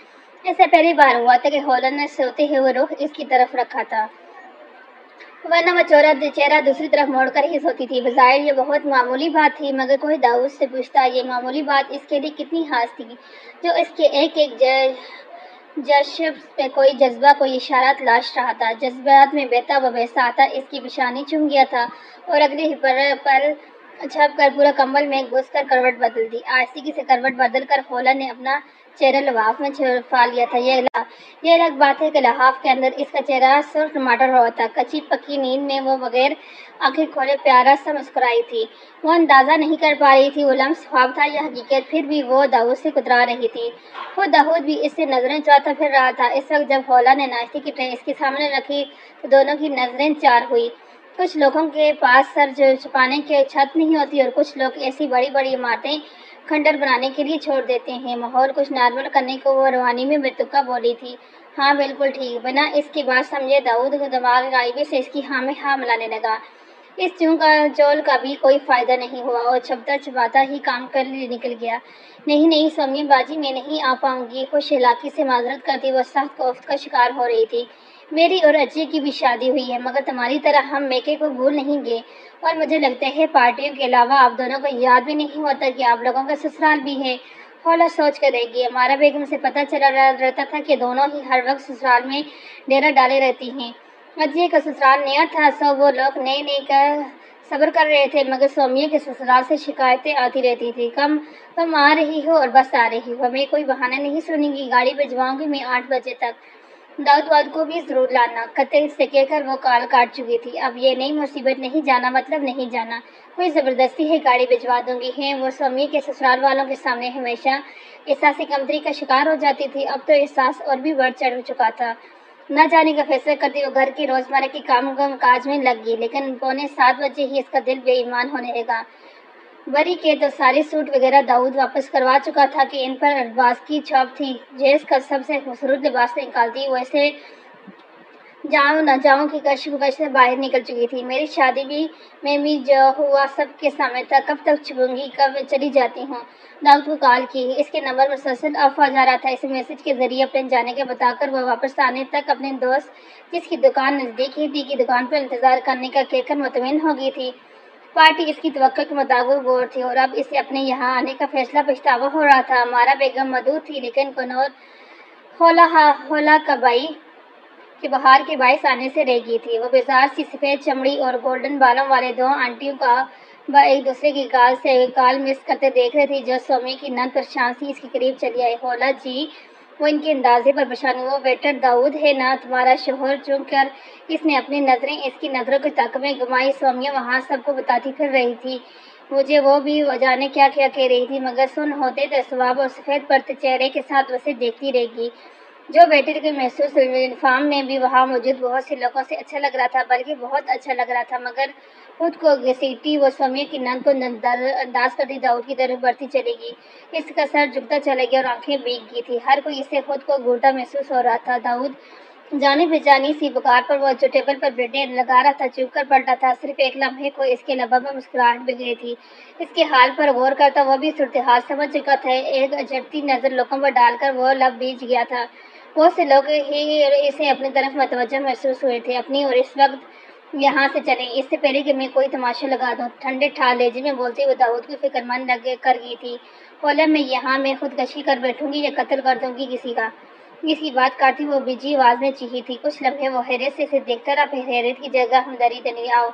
[SPEAKER 1] ایسا پہلی بار ہوا تھا کہ ہولا نے سوتے ہوئے رخ اس کی طرف رکھا تھا، ورنہ وہ چہرہ دوسری طرف موڑ کر ہی سوتی تھی۔ بظاہر یہ بہت معمولی بات تھی، مگر کوئی داؤد سے پوچھتا یہ معمولی بات اس کے لیے کتنی خاص تھی، جو اس کے ایک ایک جشب پہ کوئی جذبہ، کوئی اشارہ تلاش رہا تھا۔ جذبات میں بہتا وہ ویسا آتا اس کی پیشانی چوم گیا تھا اور اگلے ہی پل چھپ کر پورا کمبل میں گھس کر کروٹ بدل دی۔ آہستگی سے کروٹ بدل کر ہولا نے اپنا چہرہ لحاف میں چھپا لیا تھا۔ یہ الگ بات ہے کہ لحاف کے اندر اس کا چہرہ سرخ ٹماٹر ہوا تھا۔ کچی پکی نیند میں وہ بغیر آنکھیں کھولے پیارا سا مسکرائی تھی۔ وہ اندازہ نہیں کر پا رہی تھی وہ لمس خواب تھا یا حقیقت، پھر بھی وہ داؤد سے کترا رہی تھی۔ خود داؤد بھی اس سے نظریں چراتا پھر رہا تھا۔ اس وقت جب ہولا نے ناشتے کی ٹرے اس کے سامنے رکھی تو دونوں کی نظریں چار ہوئی۔ کچھ لوگوں کے پاس سر چھپانے کی چھت نہیں ہوتی اور کچھ لوگ ایسی بڑی بڑی عمارتیں کھنڈر بنانے کے لیے چھوڑ دیتے ہیں۔ ماحول کچھ نارمل کرنے کو وہ روانی میں بے تکا بولی تھی، ہاں بالکل ٹھیک۔ بنا اس کی بات سمجھے داؤد کا دماغ غائبی سے اس کی ہاں میں ہاں ملانے لگا۔ اس چول کا بھی کوئی فائدہ نہیں ہوا اور چھپاتا ہی کام کر نکل گیا۔ نہیں سومی باجی، میں نہیں آ پاؤں گی۔ خوش اخلاقی سے معذرت کرتی وہ سخت کوفت کا شکار ہو رہی تھی۔ میری اور اجے کی بھی شادی ہوئی ہے، مگر تمہاری طرح ہم میکے کو بھول نہیں گئے، اور مجھے لگتا ہے پارٹیوں کے علاوہ آپ دونوں کو یاد بھی نہیں ہوتا کہ آپ لوگوں کا سسرال بھی ہے۔ ہولا سوچ کر رہ گئی۔ ہمارا بیگم سے پتہ چلا رہتا تھا کہ دونوں ہی ہر وقت سسرال میں ڈیرا ڈالے رہتی ہیں۔ اجے کا سسرال نیا تھا، سو وہ لوگ نئے کا صبر کر رہے تھے، مگر سومیہ کے سسرال سے شکایتیں آتی رہتی تھی، کم آ رہی ہو اور بس آ رہی ہو، ہمیں کوئی بہانہ نہیں سنیں گی، گاڑی بھجواؤں گی میں 8 بجے تک، داؤد کو بھی ضرور لانا۔ قطع سے کہہ کر وہ کال کاٹ چکی تھی۔ اب یہ نئی مصیبت نہیں جانا مطلب نہیں جانا، کوئی زبردستی ہے گاڑی بھجوا دوں گی ہے۔ وہ سومیہ کے سسرال والوں کے سامنے ہمیشہ احساس کمتری کا شکار ہو جاتی تھی، اب تو احساس اور بھی بڑھ چڑھ چکا تھا۔ نہ جانے کا فیصلہ کرتی وہ گھر کی روزمرہ کے کام کاج میں لگ گئی، لیکن 6:45 بجے ہی اس کا دل بے ایمان ہونے لگا۔ بری کے تو سارے سوٹ وغیرہ داؤد واپس کروا چکا تھا کہ ان پر الباس کی چھاپ تھی۔ جیس کا سب سے خوبصورت لباس نکالتی ویسے جاؤں نہ جاؤں کی کشمکش سے باہر نکل چکی تھی۔ میری شادی میں بھی جو ہوا سب کے سامنے تھا، کب تک چھپوں گی، کب چلی جاتی ہوں۔ داؤد کو کال کی، اس کے نمبر مسلسل آف آ جا رہا تھا۔ اسے میسج کے ذریعے اپنے جانے کا بتا کر وہ واپس آنے تک اپنے دوست جس کی دکان نزدیک ہی تھی کی دکان پر انتظار کرنے کا کہہ کر مطمئن ہو گئی تھی۔ پارٹی اس کی توقع کے مطابق بور تھی اور اب اسے اپنے یہاں آنے کا فیصلہ پچھتاوا ہو رہا تھا۔ ہمارا بیگم مدعو تھی، لیکن کنور ہولا کا بھائی کہ بہار کے باعث آنے سے رہ گئی تھی۔ وہ بیزار سی سفید چمڑی اور گولڈن بالوں والے دو آنٹیوں کا ایک دوسرے کی کال مس کرتے دیکھ رہے تھی جو سومی کی نند پر شانسی اس کے قریب چلی آئی۔ خولا جی، وہ ان کے اندازے پر پریشان ہوئی۔ وہ ویٹر داؤد ہے نا تمہارا شوہر؟ چون کر اس نے اپنی نظریں اس کی نظروں کے تک میں گھمائی۔ سومیا وہاں سب کو بتاتی پھر رہی تھی، مجھے وہ بھی جانے کیا کیا کہہ رہی تھی، مگر سن ہوتے تو ثواب اور سفید پرت چہرے کے ساتھ اسے دیکھتی رہے گی۔ جو ویٹر کے محسوس یونیفارم میں بھی وہاں موجود بہت سے لوگوں سے اچھا لگ رہا تھا، بلکہ بہت اچھا لگ رہا تھا، مگر خود کو گھسیٹتی وہ سومیا کی نند کو انداز کرتی داؤد کی طرف بڑھتی چلے گی۔ اس کا سر جھکتا چلا گیا اور آنکھیں بھیگ گئی تھی۔ ہر کوئی اسے خود کو گھٹا محسوس ہو رہا تھا۔ داؤد جانے پہچانی سی بخار پر وہ جو ٹیبل پر بریڈیں لگا رہا تھا چپ کر پلٹا تھا۔ صرف ایک لمحے کو اس کے لبوں پر مسکراہٹ بکھ گئی تھی۔ اس کے حال پر غور کرتا وہ بھی صورتحال سمجھ چکا تھا۔ ایک اجڑتی نظر لوگوں پر ڈال کر وہ لب بھیج گیا تھا۔ بہت سے لوگ ہی اسے اپنی طرف متوجہ محسوس ہوئے تھے۔ اپنی اور اس وقت یہاں سے چلیں، اس سے پہلے کہ میں کوئی تماشا لگا دوں، ٹھنڈے ٹھار لہجے میں بولتے ہوئے داؤد کو فکر مند کر گئی تھی۔ خولا، میں یہاں میں خودکشی کر بیٹھوں گی یا قتل کر دوں گی کسی کا؟ اس کی بات کرتی وہ بھیجی آواز میں چیخی تھی۔ کچھ لمحے وہ حیرت سے اسے دیکھتا رہا، پھر حیرت کی جگہ ہمدردی دلی آؤ۔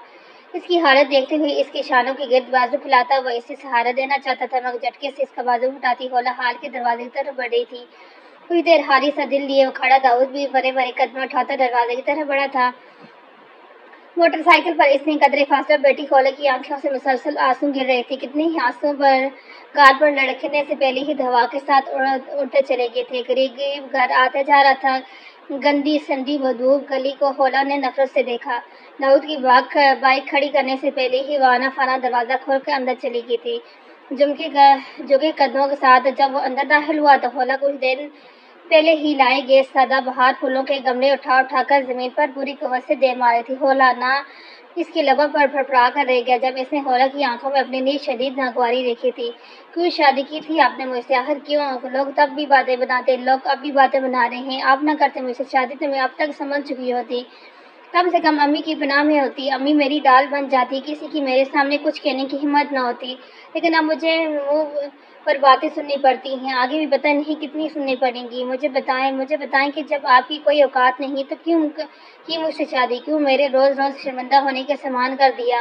[SPEAKER 1] اس کی حالت دیکھتے ہوئے اس کے شانوں کے گرد بازو پھیلاتا وہ اسے سہارا دینا چاہتا تھا، مگر جھٹکے سے اس کا بازو ہٹاتی خولا ہال کے دروازے کی طرف بڑھ رہی تھی۔ کچھ دیر حالی سا دل لیے وہ کھڑا، داؤد بھی بڑے بڑے قدم اٹھاتا دروازے کی طرف بڑھا تھا۔ موٹر سائیکل پر اس نے قدرے فاصلہ بیٹھی خولا کی آنکھوں سے مسلسل آنسو گر رہے تھے۔ کتنے ہی آنسو گال پر لڑکنے سے پہلے ہی ہوا کے ساتھ اڑتے چلے گئے تھے۔ قریب گھر آتا جا رہا تھا گندی سنڈی بدبو گلی کو خولا نے نفرت سے دیکھا۔ داؤد کی بائک کھڑی کرنے سے پہلے ہی وہ آنا فانا دروازہ کھول کر اندر چلی گئی تھی۔ جھکے قدموں کے ساتھ جب وہ اندر داخل ہوا تو خولا کچھ دیر پہلے ہی لائے گئے سادہ بہار پھولوں کے گملے اٹھا کر زمین پر پوری قوت سے دے مارے تھی۔ خولا نہ اس کے لبوں پر پھڑپڑا کر رہ گیا جب اس نے خولا کی آنکھوں میں اپنی نیز شدید ناگواری دیکھی تھی۔ کیوں شادی کی تھی آپ نے مجھ سے؟ آخر کیوں؟ لوگ تب بھی باتیں بناتے، لوگ اب بھی باتیں بنا رہے ہیں۔ آپ نہ کرتے مجھ سے شادی تو میں اب تک سمجھ چکی ہوتی، کم سے کم امی کی پناہ میں ہوتی، امی میری ڈال بن جاتی، کسی کی میرے سامنے کچھ کہنے کی ہمت نہ ہوتی، لیکن اب مجھے منہ پر باتیں سننی پڑتی ہیں، آگے بھی پتہ نہیں کتنی سننی پڑیں گی۔ مجھے بتائیں کہ جب آپ کی کوئی اوقات نہیں تو کیوں کی مجھ سے شادی؟ کیوں میرے روز شرمندہ ہونے کا سامان کر دیا؟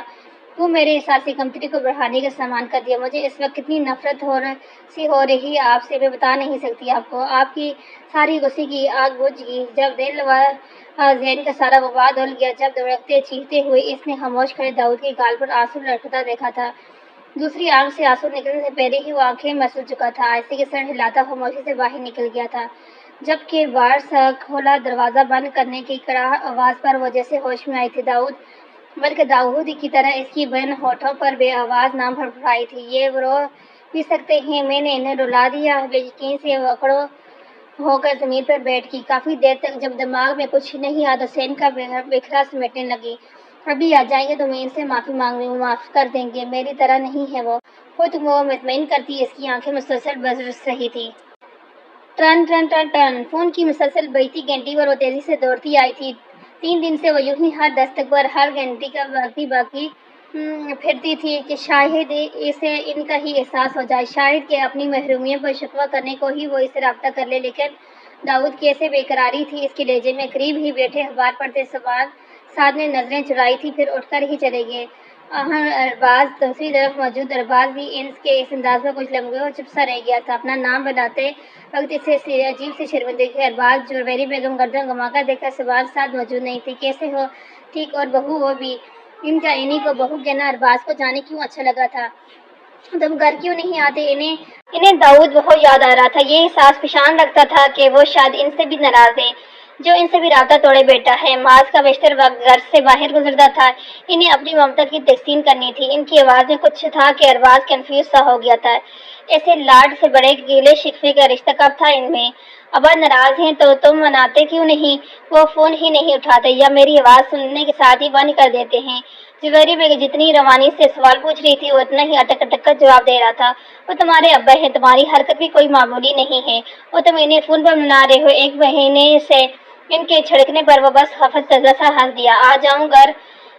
[SPEAKER 1] کیوں میرے احساس کمتری کو بڑھانے کا سامان کر دیا؟ مجھے اس وقت کتنی نفرت ہو رہی آپ سے، میں بتا نہیں سکتی آپ کو۔ آپ کی ساری غصے کی آگ بجھ گئی جب دل و ذہن کا سارا وبا دھل گیا، جب دھڑکتے چیختے ہوئے اس نے خاموش کھڑے داؤد کے گال پر آنسو لڑکتا دیکھا تھا۔ دوسری آنکھ سے آنسو نکلنے سے پہلے ہی وہ آنکھیں مسل چکا تھا، آہستگی کے سر ہلاتا خاموشی سے باہر نکل گیا تھا۔ جبکہ خولا دروازہ بند کرنے کی کڑا آواز پر وہ جیسے ہوش میں آئی تھی، بلکہ داؤد کی طرح اس کی بہن ہونٹوں پر بے آواز نام پھڑپڑائی تھی، یہ رو بھی سکتے ہیں، میں نے انہیں رلا دیا؟ بے یقین سے وہ اکڑ ہو کر زمین پر بیٹھ گئی۔ کافی دیر تک جب دماغ میں کچھ نہیں آیا تو سین کا بکھرا سمیٹنے لگی۔ ابھی آ جائیں گے تو میں ان سے معافی مانگ لوں، معاف کر دیں گے، میری طرح نہیں ہے وہ خود وہ مطمئن کرتی اس کی آنکھیں مسلسل برس رہی تھی۔ Turn turn turn turn phone کی مسلسل بجتی گھنٹی پر وہ تیزی سے دوڑتی آئی تھی۔ 3 دن سے وہ یوں ہی ہر دستک پر، ہر گھنٹی کا باقی پھرتی تھی کہ شاید اسے ان کا ہی احساس ہو جائے، شاید کہ اپنی محرومیت پر شکوہ کرنے کو ہی وہ اس سے رابطہ کر لے، لیکن داؤد کی ایسے بے قراری تھی اس کے لہجے میں۔ قریب ہی بیٹھے اخبار پڑھتے سعد نے نظریں چراری تھی، پھر اٹھ کر ہی چلے گئے۔ ارباز دوسری طرف موجود، ارباز بھی ان کے اس انداز پر کچھ لمحوں چپ سا رہ گیا تھا۔ اپنا نام بتاتے وقت اسے عجیب سی شرمندگی ہوئی۔ ارباز جویری بیگم گردن گھما کر دیکھا، سعد موجود نہیں تھی۔ کیسے ہو؟ ٹھیک، اور بہو؟ وہ بھی ان کا انہیں کو بہو کہنا ارباز کو جانے کیوں اچھا لگا تھا۔ تم گھر کیوں نہیں آتے؟ انہیں داؤد بہت یاد آ رہا تھا۔ یہ احساس پیشان لگتا تھا کہ وہ شاید ان سے بھی ناراض ہے، جو ان سے بھی رابطہ توڑے بیٹھا ہے۔ معاذ کا بیشتر وقت گھر سے باہر گزرتا تھا، انہیں اپنی ممتا کی تقسیم کرنی تھی۔ ان کی آواز میں کچھ تھا کہ ارباز کنفیوز سا ہو گیا تھا، ایسے لاڈ سے بڑے گیلے شکوے کا رشتہ کب تھا ان میں؟ ابا ناراض ہیں تو تم مناتے کیوں نہیں؟ وہ فون ہی نہیں اٹھاتے یا میری آواز سننے کے ساتھ ہی بند کر دیتے ہیں؟ جویری بیگم جتنی روانی سے سوال پوچھ رہی تھی وہ اتنا ہی اٹک اٹک کر جواب دے رہا تھا۔ وہ تمہارے ابا ہیں، تمہاری حرکت بھی کوئی معمولی نہیں ہے، اور تم انہیں فون پر منا رہے ہو۔ 1 مہینے سے ان کے چھڑکنے پر وہ بس خفت سا ہنس دیا۔ آ جاؤں گھر؟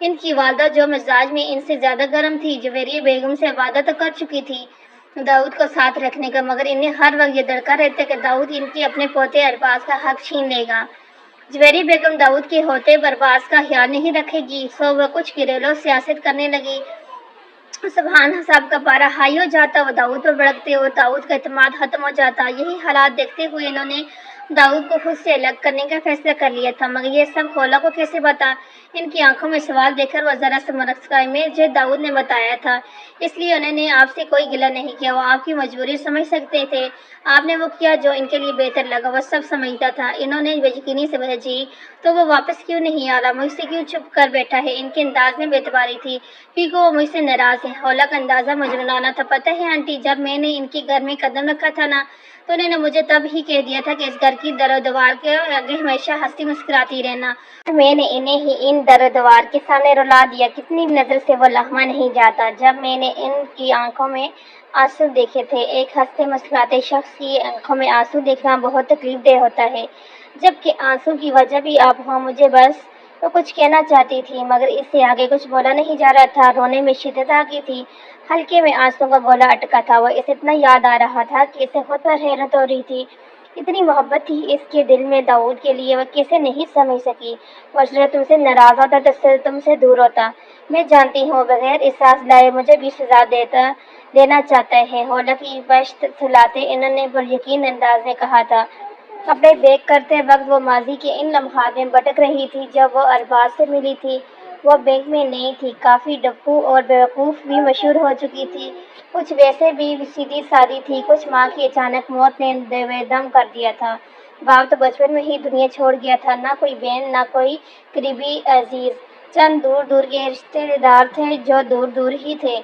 [SPEAKER 1] ان کی والدہ جو مزاج میں ان سے زیادہ گرم تھی، جویریہ بیگم سے وعدہ تو کر چکی تھی داؤد کو ساتھ رکھنے کا، مگر انہیں ہر وقت یہ ڈرتا رہتا کہ داؤد ان کے اپنے پوتے ارباز کا حق چھین لے گا۔ جویریہ بیگم داؤد کے ہوتے ارباز کا خیال نہیں رکھے گی، سو وہ کچھ گھریلو سیاست کرنے لگی۔ سبحان صاحب کا پارا ہائی ہو جاتا، وہ داؤد پر بھڑکتے اور داؤد کا اعتماد ختم ہو جاتا۔ یہی حالات دیکھتے ہوئے انہوں نے داؤد کو خود سے الگ کرنے کا فیصلہ کر لیا تھا، مگر یہ سب خولا کو کیسے پتا؟ ان کی آنکھوں میں سوال دیکھ کر وہ ذرا سا مسکرائے۔ مجھے داؤد نے بتایا تھا، اس لیے انہوں نے آپ سے کوئی گلہ نہیں کیا، وہ آپ کی مجبوری سمجھ سکتے تھے، آپ نے وہ کیا جو ان کے لیے بہتر لگا، وہ سب سمجھتا تھا۔ انہوں نے بے یقینی سے پوچھا، جی تو وہ واپس کیوں نہیں آ رہا، مجھ سے کیوں چھپ کر بیٹھا ہے؟ ان کے انداز میں بے اعتباری تھی، کیونکہ وہ مجھ سے ناراض ہے۔ خولا کا اندازہ مجنونانہ تھا۔ پتہ ہے آنٹی، جب میں نے ان کے گھر میں قدم رکھا تھا نا، تو انہوں نے مجھے تب ہی کہہ دیا تھا کہ اس گھر کی در و دیوار کے آگے ہمیشہ ہنسی مسکراتی رہنا۔ میں نے انہیں ہی ان در و دیوار کے سامنے رلا دیا۔ کتنی بھی نظر سے وہ لمحہ نہیں جاتا جب میں نے ان کی آنکھوں میں آنسو دیکھے تھے۔ ایک ہنستے مسکراتے شخص کی آنکھوں میں آنسو دیکھنا بہت تکلیف دہ ہوتا ہے، جبکہ آنسو کی وجہ بھی آپ ہو۔ مجھے بس وہ کچھ کہنا چاہتی تھی، مگر اس سے آگے کچھ بولا نہیں جا رہا تھا۔ رونے میں شدت آ گئی تھی، حلقے میں آنسو کا گولا اٹکا تھا۔ وہ اسے اتنا یاد آ رہا تھا کہ اسے خود پر حیرت ہو رہی تھی، اتنی محبت تھی اس کے دل میں داؤد کے لیے، وہ کیسے نہیں سمجھ سکی۔ وہ ذرا تم سے ناراض ہوتا تو تم سے دور ہوتا۔ میں جانتی ہوں بغیر احساس لائے مجھے بھی سزا دینا چاہتا ہے، خولا کی پشت سلاتے انہوں نے پر یقین انداز میں کہا تھا۔ کپڑے بیک کرتے وقت وہ ماضی کے ان لمحات میں بھٹک رہی تھی جب وہ ارباز سے ملی تھی۔ وہ بینک میں نئی تھی، کافی ڈپو اور بیوقوف بھی مشہور ہو چکی تھی، کچھ ویسے بھی سیدھی سادی تھی، کچھ ماں کی اچانک موت نے بے دم کر دیا تھا۔ باپ تو بچپن میں ہی دنیا چھوڑ گیا تھا، نہ کوئی بہن نہ کوئی قریبی عزیز، چند دور دور کے رشتے دار تھے جو دور دور ہی تھے۔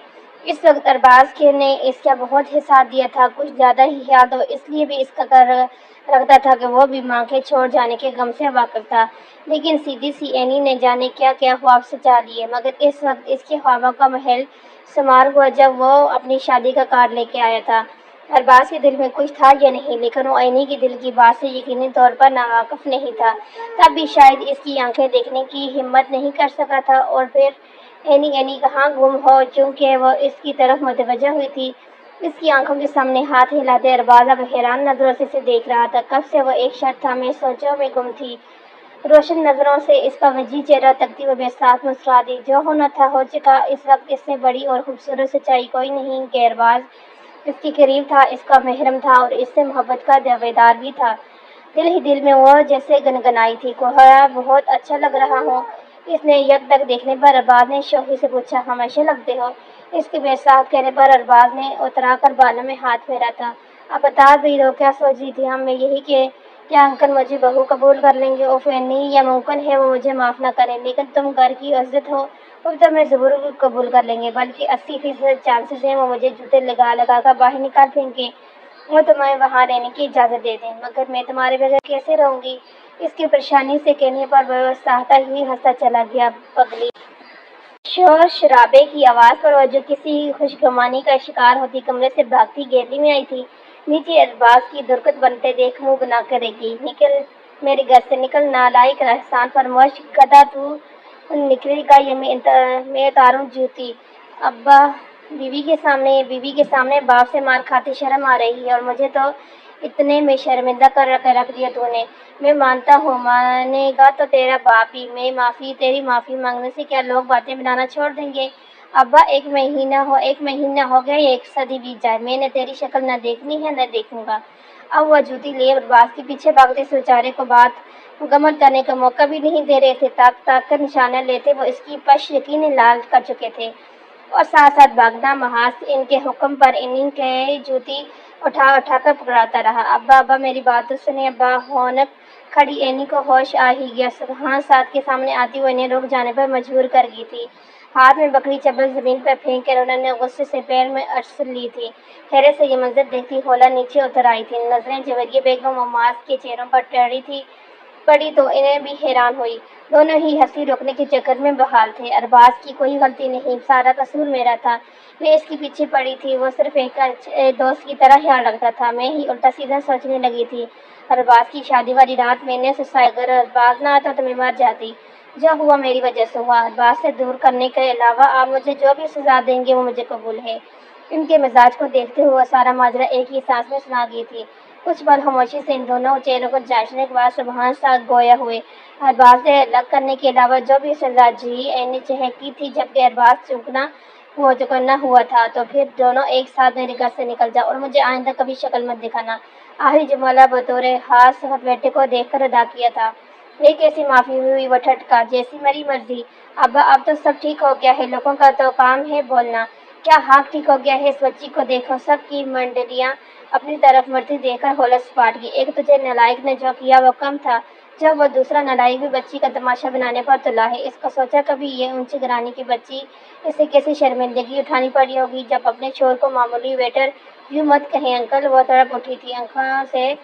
[SPEAKER 1] اس وقت ارباز نے اس کا بہت ہی ساتھ دیا تھا، کچھ زیادہ ہی یاد تو اس لیے بھی اس کا رکھتا تھا کہ وہ بھی ماں کے چھوڑ جانے کے غم سے واقف تھا۔ لیکن سیدھی سی اینی نے جانے کیا کیا خواب سجا لیے، مگر اس وقت اس کے خوابوں کا محل شمار ہوا جب وہ اپنی شادی کا کارڈ لے کے آیا تھا۔ ارباز کے دل میں کچھ تھا یا نہیں، لیکن وہ اینی کے دل کی بات سے یقینی طور پر ناواقف نہیں تھا، تب بھی شاید اس کی آنکھیں دیکھنے کی ہمت نہیں کر سکا تھا۔ اور پھر اینی کہاں گم ہو چونکہ وہ اس کی طرف متوجہ ہوئی تھی، اس کی آنکھوں کے سامنے ہاتھ ہلاتے ارباز اب حیران نظروں سے اسے دیکھ رہا تھا۔ کب سے وہ ایک شخص تھا، میں سوچوں میں گم تھی۔ روشن نظروں سے اس کا وجیح چہرہ تکتی وہ بے ساتھ مسکرا دی۔ جو ہونا تھا ہو چکا، اس وقت اس سے بڑی اور خوبصورت سچائی کوئی نہیں کہ ارباز اس کے قریب تھا، اس کا محرم تھا اور اس سے محبت کا دعویدار بھی تھا۔ دل ہی دل میں وہ جیسے گنگنائی تھی، کوہرا بہت اچھا لگ رہا ہوں، اس نے یک تک دیکھنے پر ارباز نے شوخی سے پوچھا۔ ہمیشہ لگتے ہو، اس کے بے ساتھ کہنے پر ارباز نے اترا کر بالوں میں ہاتھ پھیرا تھا۔ اب بتا بھی دو، کیا سوچ رہی تھی؟ میں یہی کہ کیا انکل مجھے بہو قبول کر لیں گے؟ اوف اینی، یہ ممکن ہے وہ مجھے معاف نہ کریں، لیکن تم گھر کی عزت ہو، اب تو میں ضرور قبول کر لیں گے، بلکہ 80% چانسز ہیں وہ مجھے جوتے لگا کر باہر نکال پھینکیں اور تمہیں وہاں رہنے کی اجازت دے دیں۔ مگر میں تمہارے بغیر کیسے رہوں گی؟ اس کی پریشانی سے کہنے پر وہ سہتا ہی ہنستا چلا گیا۔ پگلی شور شرابے کی آواز پر وہ جو کسی خوشگمانی کا شکار ہوتی کمرے سے بھاگتی گیلری میں آئی تھی۔ نیچے ارباز کی درگت بنتے دیکھ منہ بنا کر رہ گئی۔ نکل میرے گھر سے نکل، نالائق، احسان فراموش گدھا، تو نکلے گا یا میں اتاروں جوتی؟ ابا بیوی کے سامنے باپ سے مار کھاتے شرم آ رہی ہے، اور مجھے تو اتنے میں شرمندہ کر رکھ دیا تو نے۔ میں مانتا ہوں، مانے گا تو تیرا باپ ہی۔ تیری معافی مانگنے سے کیا لوگ باتیں بنانا چھوڑ دیں گے؟ ابا ایک مہینہ ہو گیا یا ایک صدی بیت جائے، میں نے تیری شکل نہ دیکھنی ہے نہ دیکھوں گا۔ اب وہ جوتی لیے ارباز کے پیچھے بھاگتے، اس بیچارے کو بات مکمل کرنے کا موقع بھی نہیں دے رہے تھے۔ تاک کر نشانہ لیتے وہ اس کی پش یقینی لال کر چکے تھے، اور ساتھ ساتھ بھاگنا محض ان کے حکم پر ان کے جوتی اٹھا کر پکڑاتا رہا۔ ابا میری بات تو سنیں۔ ابا ہونک کھڑی اینی کو ہوش آ ہی گیا۔ سبحان ساتھ کے سامنے آتی وہ انہیں رک جانے پر مجبور کر گئی تھی۔ ہاتھ میں بکری چپل زمین پر پھینک کر انہوں نے غصے سے پیر میں اڑسل لی تھی۔ حیرت سے یہ منظر دیکھتی خولا نیچے اتر آئی تھی۔ نظریں جویریہ بیگم و معاذ کے چہروں پر پڑی تو انہیں بھی حیران ہوئی۔ دونوں ہی ہنسی روکنے کے چکر میں بحال تھے۔ ارباز کی کوئی غلطی نہیں، سارا قصور میرا تھا، میں اس کے پیچھے پڑی تھی، وہ صرف ایک دوست کی طرح خیال رکھتا تھا، میں ہی الٹا سیدھا سوچنے لگی تھی۔ ارباز کی شادی والی رات میں نے سوچا اگر ارباز نہ آتا تو میں مر جاتی، جو ہوا میری وجہ سے ہوا، بات سے دور کرنے کے علاوہ آپ مجھے جو بھی سزا دیں گے وہ مجھے قبول ہے۔ ان کے مزاج کو دیکھتے ہوئے سارا ماجرا ایک ہی سانس میں سنا گئی تھی۔ کچھ پل خاموشی سے ان دونوں چہروں کو جانچنے کے بعد سبحان ساتھ گویا ہوئے۔ ارباز سے الگ کرنے کے علاوہ جو بھی سزا جی اینی چہکی تھی، جبکہ ارباز چکنا ہوا تھا تو پھر دونوں ایک ساتھ میرے گھر سے نکل جا اور مجھے آئندہ کبھی شکل مت دکھانا۔ آخری جملہ بطور خاص بیٹے کو دیکھ کر ادا کیا تھا۔ یہ کیسی معافی ہوئی؟ وہ ٹھٹکا، جیسی میری مرضی ابا، اب تو سب ٹھیک ہو گیا ہے، لوگوں کا تو کام ہے بولنا۔ کیا حق ٹھیک ہو گیا ہے؟ اس بچی کو دیکھو۔ سب کی منڈلیاں اپنی طرف مڑتی دیکھ کر ہولس پاٹ گئی۔ ایک تجھے نالائق نے جو کیا وہ کم تھا، جب وہ دوسرا نالائق بھی بچی کا تماشا بنانے پر تلا ہے۔ اس کو سوچا کبھی یہ اونچی گھرانے کی بچی، اسے کیسی شرمندگی اٹھانی پڑی ہوگی جب اپنے شوہر کو معمولی ویٹر یوں مت کہیں انکل۔ وہ تڑپ اٹھی تھی، آنکھوں سے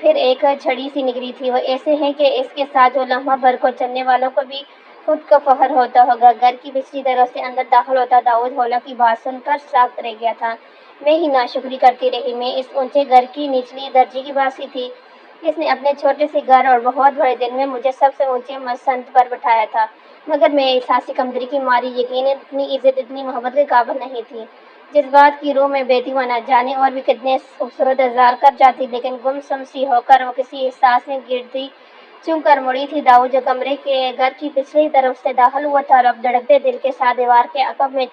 [SPEAKER 1] پھر ایک چھڑی سی نکلی تھی۔ وہ ایسے ہیں کہ اس کے ساتھ جو لمحہ بھر کو چلنے والوں کو بھی خود کو فخر ہوتا ہوگا۔ گھر کی پچھلی طرف سے اندر داخل ہوتا داؤد ہولا کی بات سن کر ساکت رہ گیا تھا۔ میں ہی ناشکری کرتی رہی، میں اس اونچے گھر کی نچلی درجے کی باسی تھی۔ اس نے اپنے چھوٹے سے گھر اور بہت بڑے دل میں مجھے سب سے اونچے مسند پر بٹھایا تھا، مگر میں احساس کمتری کی ماری یقیناً اتنی عزت، اتنی محبت کے قابل نہیں تھی۔ جذبات کی روح میں بہتی ہوا نہ جانے اور بھی کتنے خوبصورت اظہار کر جاتی، لیکن گم سم سی ہو کر وہ کسی احساس میں گرتی چوں کر مڑی تھی۔ داؤد جو کمرے کے گھر کی پچھلی طرف سے داخل ہوا تھا اور اب دھڑکتے دل کے ساتھ دیوار کے عقب میں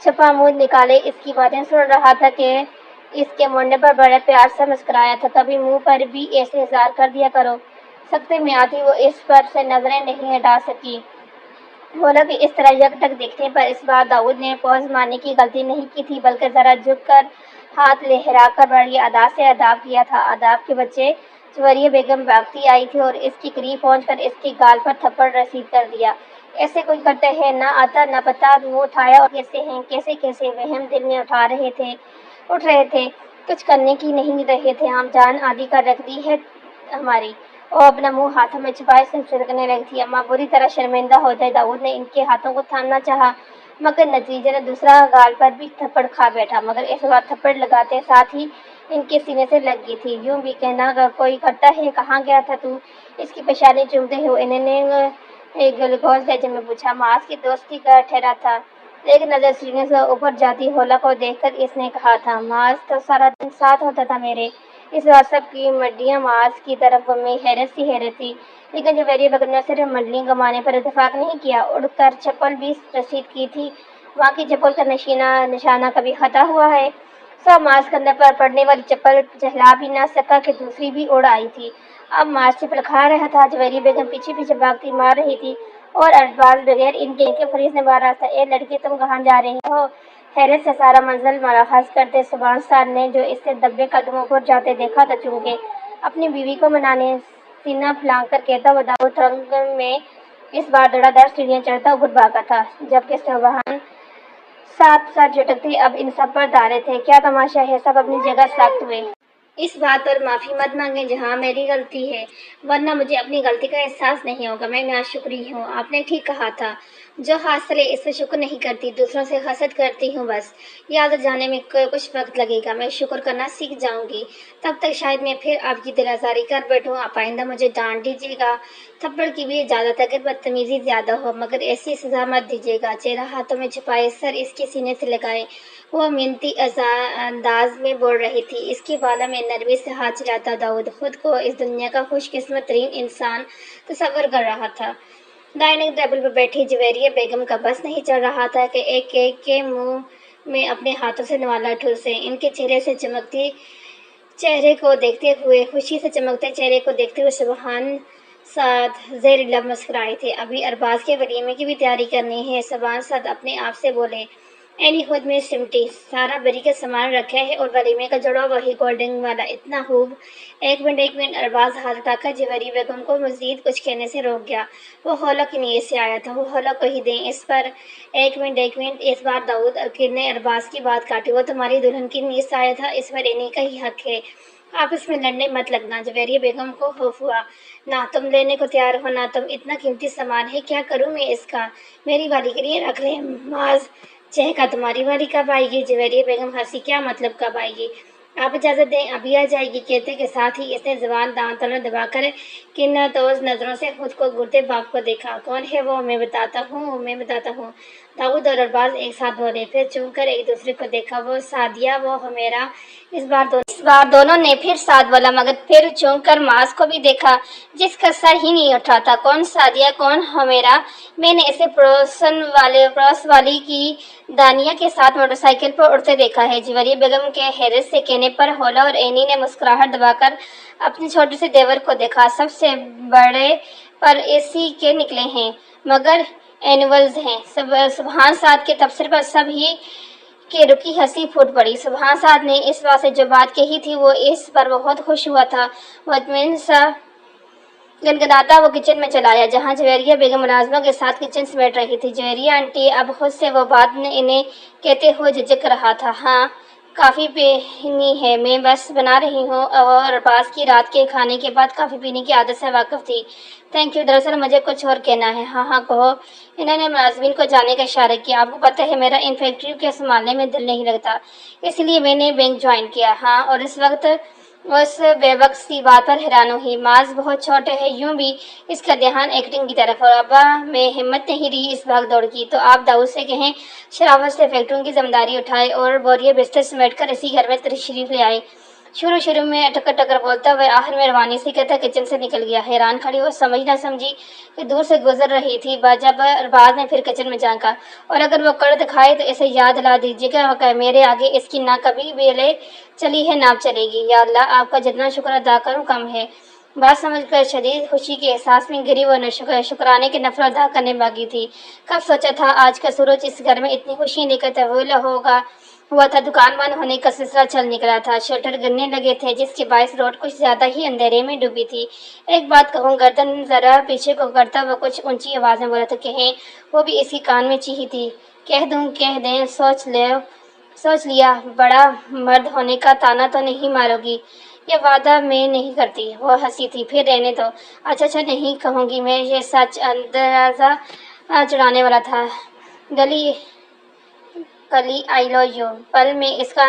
[SPEAKER 1] چھپا منہ نکالے اس کی باتیں سن رہا تھا کہ اس کے مڑنے پر بڑے پیار سے مسکرایا تھا۔ کبھی منہ پر بھی ایسے اظہار کر دیا کرو۔ سکتے میں آتی وہ اس پر سے نظریں نہیں ہٹا سکی۔ بولا کہ اس طرح یکٹک دیکھنے پر اس بار داؤد نے پوز مارنے کی غلطی نہیں کی تھی، بلکہ ذرا جھک کر ہاتھ لہرا کر بڑی ادا سے اداب کیا تھا۔ اداب کے بچے جویریہ بیگم بھاگتی آئی تھی اور اس کے قریب پہنچ کر اس کے گال پر تھپڑ رسید کر دیا۔ ایسے کوئی کرتا ہے، نہ آتا نہ پتا۔ منہ اٹھایا اور کیسے ہیں، کیسے کیسے وہم دل میں اٹھ رہے تھے، کچھ کرنے کی نہیں رہے تھے۔ ہم جان آدھی کر رکھ دی ہے ہماری۔ وہ اپنا منہ ہاتھوں میں چھپائے سنسنانے لگی تھی۔ اماں بری طرح شرمندہ ہو جائے۔ داؤد نے ان کے ہاتھوں کو تھامنا چاہا، مگر نتیجتاً دوسرا گال پر بھی تھپڑ کھا بیٹھا، مگر اس بار تھپڑ لگاتے ساتھ ہی ان کے سینے سے لگ گئی تھی۔ یوں بھی کہنا کوئی کرتا ہے، کہاں گیا تھا تو؟ اس کی پیشانی چومتے ہوئے انہوں نے گلگوز لہجے میں پوچھا۔ معاذ کی دوستی کا ٹھہرا تھا۔ ایک نظر سینے سے اوپر جاتی ہولا کو دیکھ کر اس نے کہا تھا، معاذ تو سارا دن ساتھ ہوتا تھا میرے۔ اس بار سب کی منڈلیاں معاذ کی طرف میں حیرت تھی، لیکن جویریہ بیگم نے صرف منڈلی گھمانے پر اتفاق نہیں کیا، اڑ کر چپل بھی رسید کی تھی۔ وہاں کی چپل کا نشانہ کبھی خطا ہوا ہے؟ سب معاذ کندھے پر پڑنے والی چپل چہلا بھی نہ سکا کہ دوسری بھی اڑ آئی تھی۔ اب معاذ چپل کھا رہا تھا، جویریہ بیگم پیچھے پیچھے بھاگتی مار رہی تھی اور ارباز بغیر ان کے فریض نبھا رہا تھا۔ اے لڑکی، تم کہاں جا رہی ہو؟ حیرت سے سارا منزل ملاحظ کرتے سبحان صاحب نے جو اسے دبے قدموں پر جاتے دیکھا تھا، چونکہ اپنی بیوی کو منانے سینہ پھلانگ کر کہتا ہوا داؤد رنگ میں اس بار دھڑا دھڑ سیڑھیاں چڑھتا ابھر بھاگا تھا، جبکہ سبحان ساتھ ساتھ جھٹکتے اب ان سب پر دھارے تھے۔ کیا تماشا ہے، سب اپنی جگہ ساکت ہوئے۔ اس بات پر معافی مت مانگیں جہاں میری غلطی ہے، ورنہ مجھے اپنی غلطی کا احساس نہیں ہوگا۔ میں ناشکری ہوں۔ آپ نے ٹھیک کہا تھا، جو حاصل ہے اس سے شکر نہیں کرتی، دوسروں سے حسد کرتی ہوں بس۔ یہ عادت جانے میں کچھ وقت لگے گا، میں شکر کرنا سیکھ جاؤں گی، تب تک شاید میں پھر آپ کی دل آزاری کر بیٹھوں۔ آپ آئندہ مجھے ڈانٹ دیجیے گا، تھپڑ کی بھی اجازت اگر بدتمیزی زیادہ ہو، مگر ایسی سزا مت دیجیے گا۔ چہرہ ہاتھوں میں چھپائے سر اس کے سینے سے لگائے وہ منتی انداز میں بول رہی تھی۔ اس کے بالوں میں نرمی سے ہاتھ چلاتا داؤد خود کو اس دنیا کا خوش قسمت ترین انسان تصور کر رہا تھا۔ ڈائننگ ٹیبل پر بیٹھی جویریہ بیگم کا بس نہیں چل رہا تھا کہ ایک ایک کے منہ میں اپنے ہاتھوں سے نوالا ٹھوسے۔ ان کے چہرے سے چمکتے چہرے کو دیکھتے ہوئے، خوشی سے چمکتے چہرے کو دیکھتے ہوئے سبحان سعد زیر لب مسکرائے تھے۔ ابھی ارباز کے ولیمے کی بھی تیاری کرنی ہے، سبحان سعد اپنے آپ سے بولے۔ اینی خود میں سمٹی، سارا بری کا سامان رکھا ہے اور ولیمے کا جوڑا وہی گولڈنگ والا، اتنا خوب۔ ایک منٹ ارباز ہاتھ اٹھا کر جویریہ بیگم کو مزید کچھ کہنے سے روک گیا۔ وہ ہولا کی نیت سے آیا تھا، وہ ہولا کو ہی دیں اس پر۔ ایک منٹ اس بار داؤد نے ارباز کی بات کاٹی، وہ تمہاری دلہن کی نیت سے آیا تھا، اس پر اینی کا ہی حق ہے، آپ اس میں لڑنے مت لگنا۔ جویریہ بیگم کو خوف ہوا۔ نہ تم لینے کو تیار ہو، نہ تم، اتنا قیمتی سامان ہے، کیا کروں میں اس کا؟ میری والی کے لیے رکھ لیں۔ معاذ چہکا، تمہاری والی کب آئے گی؟ جویریہ بیگم ہنسی، کیا مطلب کب آئے گی؟ آپ اجازت دیں ابھی آ جائے گی کہتے کے ساتھ ہی اس نے زبان دانتوں دبا کر کن دوز نظروں سے خود کو گرتے باپ کو دیکھا۔ کون ہے وہ؟ میں بتاتا ہوں۔ داؤد اور ارباز ایک ساتھ بولے، پھر چون کر ایک دوسرے کو دیکھا۔ وہ سعدیہ، وہ حمیرہ۔ اس بار دونوں نے پھر ساتھ بولا، مگر پھر چون کر معاذ کو بھی دیکھا جس کا سر ہی نہیں اٹھ رہا تھا۔ کون سعدیہ، کون حمیرہ؟ میں نے اسے پڑوس والی کی دانیہ کے ساتھ موٹر سائیکل پر اڑتے دیکھا ہے، جویریہ بیگم کے حیرت سے کہنے پر حولا اور عینی نے مسکراہٹ دبا کر اپنے چھوٹے سے دیور کو دیکھا۔ سب سے بڑے پر اسی کے نکلے ہیں، مگر اینولز ہیں۔ سبحان سعد کے تبصرے پر سب ہی کہ رکی ہنسی پھوٹ پڑی۔ سبحان سعد نے اس بات سے جو بات کہی تھی وہ اس پر بہت خوش ہوا تھا۔ وہ اطمینان سا گنگناتا وہ کچن میں چلا آیا، جہاں جویریہ بیگم ملازموں کے ساتھ کچن سمیٹ رہی تھی۔ جویریہ آنٹی، اب خود سے وہ بات انہیں کہتے ہوئے جھجک رہا تھا۔ ہاں، کافی پینی ہے، میں بس بنا رہی ہوں۔ اور ارباز کی رات کے کھانے کے بعد کافی پینے کی عادت سے واقف تھی۔ تھینک یو، دراصل مجھے کچھ اور کہنا ہے۔ ہاں کہو۔ انہوں نے ملازمین کو جانے کا اشارہ کیا۔ آپ کو پتہ ہے میرا ان فیکٹریوں کے سنبھالنے میں دل نہیں لگتا، اس لیے میں نے بینک جوائن کیا۔ ہاں، اور اس وقت اس بے وقت سی بات پر حیران ہوئی۔ معاذ بہت چھوٹے ہیں، یوں بھی اس کا دھیان ایکٹنگ کی طرف، اور ابا میں ہمت نہیں رہی اس بھاگ دوڑ کی، تو آپ داؤد سے کہیں شرافت سے فیکٹریوں کی ذمہ داری اٹھائے اور بوریے بستر سمیٹ کر اسی گھر میں تشریف لے آئے۔ شروع میں ٹکر بولتا ہوا آخر میں روانی سے کہتا کچن سے نکل گیا۔ حیران کھڑی وہ سمجھ نہ سمجھی کہ دور سے گزر رہی تھی۔ جب ارباز نے پھر کچن میں جھانکا، اور اگر وہ کڑ دکھائے تو اسے یاد دلا دیجیے گا، میرے آگے اس کی نہ کبھی بیلے چلی ہے نہ چلے گی۔ یا اللہ، آپ کا جتنا شکر ادا کروں کم ہے۔ بات سمجھ کر شدید خوشی کے احساس میں گری وہ شکرانے کے نفل ادا کرنے باغی تھی۔ کب سوچا تھا آج کا سورج اس گھر میں اتنی خوشی لے کر طلوع ہوا تھا۔ دکان بند ہونے کا سلسلہ چل نکلا تھا، شٹر گرنے لگے تھے، جس کے باعث روڈ کچھ زیادہ ہی اندھیرے میں ڈوبی تھی۔ ایک بات کہوں، گردن ذرا پیچھے کو کرتا وہ کچھ اونچی آواز میں بولا تو کہیں وہ بھی اسی کان میں چیخی تھی، کہہ دیں سوچ لیا، بڑا مرد ہونے کا طعنہ تو نہیں مارو گی؟ یہ وعدہ میں نہیں کرتی۔ وہ ہنسی تھی، پھر رہنے دو۔ اچھا نہیں کہوں گی، میں یہ سچ اندازہ چڑھانے والا تھا۔ کلی آئی لو یو، پل میں اس کا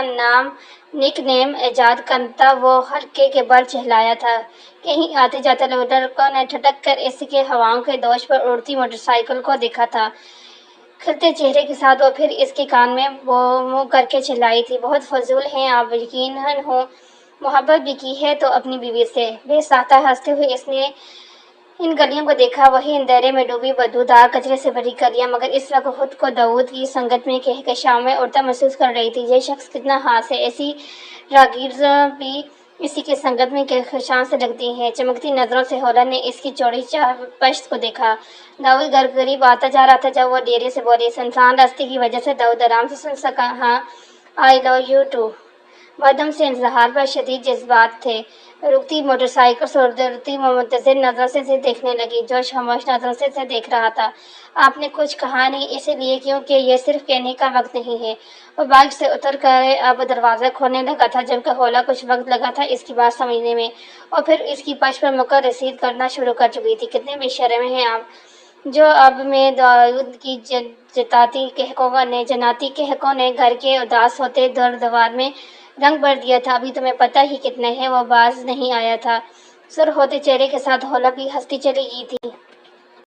[SPEAKER 1] نک نیم ایجاد کرتا وہ حلقے کے بل چہلایا تھا۔ کہیں آتے جاتے لڑکوں نے ٹھٹک کر اس کے ہواؤں کے دوش پر اڑتی موٹر سائیکل کو دیکھا تھا۔ کھلتے چہرے کے ساتھ وہ پھر اس کے کان میں منہ کر کے چلائی تھی، بہت فضول ہیں آپ، یقیناً ہوں، محبت بھی کی ہے تو اپنی بیوی سے۔ بے ساختہ ہنستے ہوئے اس نے ان گلیوں کو دیکھا، وہی اندھیرے میں ڈوبی بدبودار کچرے سے بھری گلیاں، مگر اس وقت خود کو داؤد کی سنگت میں کہکشاؤں میں اڑتا محسوس کر رہی تھی۔ یہ شخص کتنا خاص ہے، ایسی راگیرز بھی اسی کی سنگت میں کہکشاں سے لگتی ہیں۔ چمکتی نظروں سے حولا نے اس کی چوڑی پشت کو دیکھا۔ داؤد گھر قریب آتا جا رہا تھا جب وہ ڈیرے سے بولی، سنسان راستے کی وجہ سے داؤد آرام سے سن سکا۔ ہاں، آئی لو یو ٹو۔ مردم سے اظہار پر شدید جذبات تھے۔ رکتی موٹر سائیکل سوڑتی وہ منتظر نظروں سے دیکھنے لگی، جو خاموش نظروں سے دیکھ رہا تھا۔ آپ نے کچھ کہا نہیں، اس لیے کیونکہ یہ صرف کہنے کا وقت نہیں ہے۔ وہ بائک سے اتر کر اب دروازہ کھولنے لگا تھا، جبکہ حولا کچھ وقت لگا تھا اس کی بات سمجھنے میں، اور پھر اس کی پشت پر مکر رسید کرنا شروع کر چکی تھی۔ کتنے بے شرم ہیں آپ، جو اب میں داؤد کی جناتی کہکوں نے گھر کے اداس ہوتے دیوار میں رنگ بھر دیا تھا۔ ابھی تمہیں پتہ ہی کتنے ہیں۔ وہ باز نہیں آیا تھا۔ سرخ ہوتے چہرے کے ساتھ حولا بھی ہنستی چلی گئی تھی۔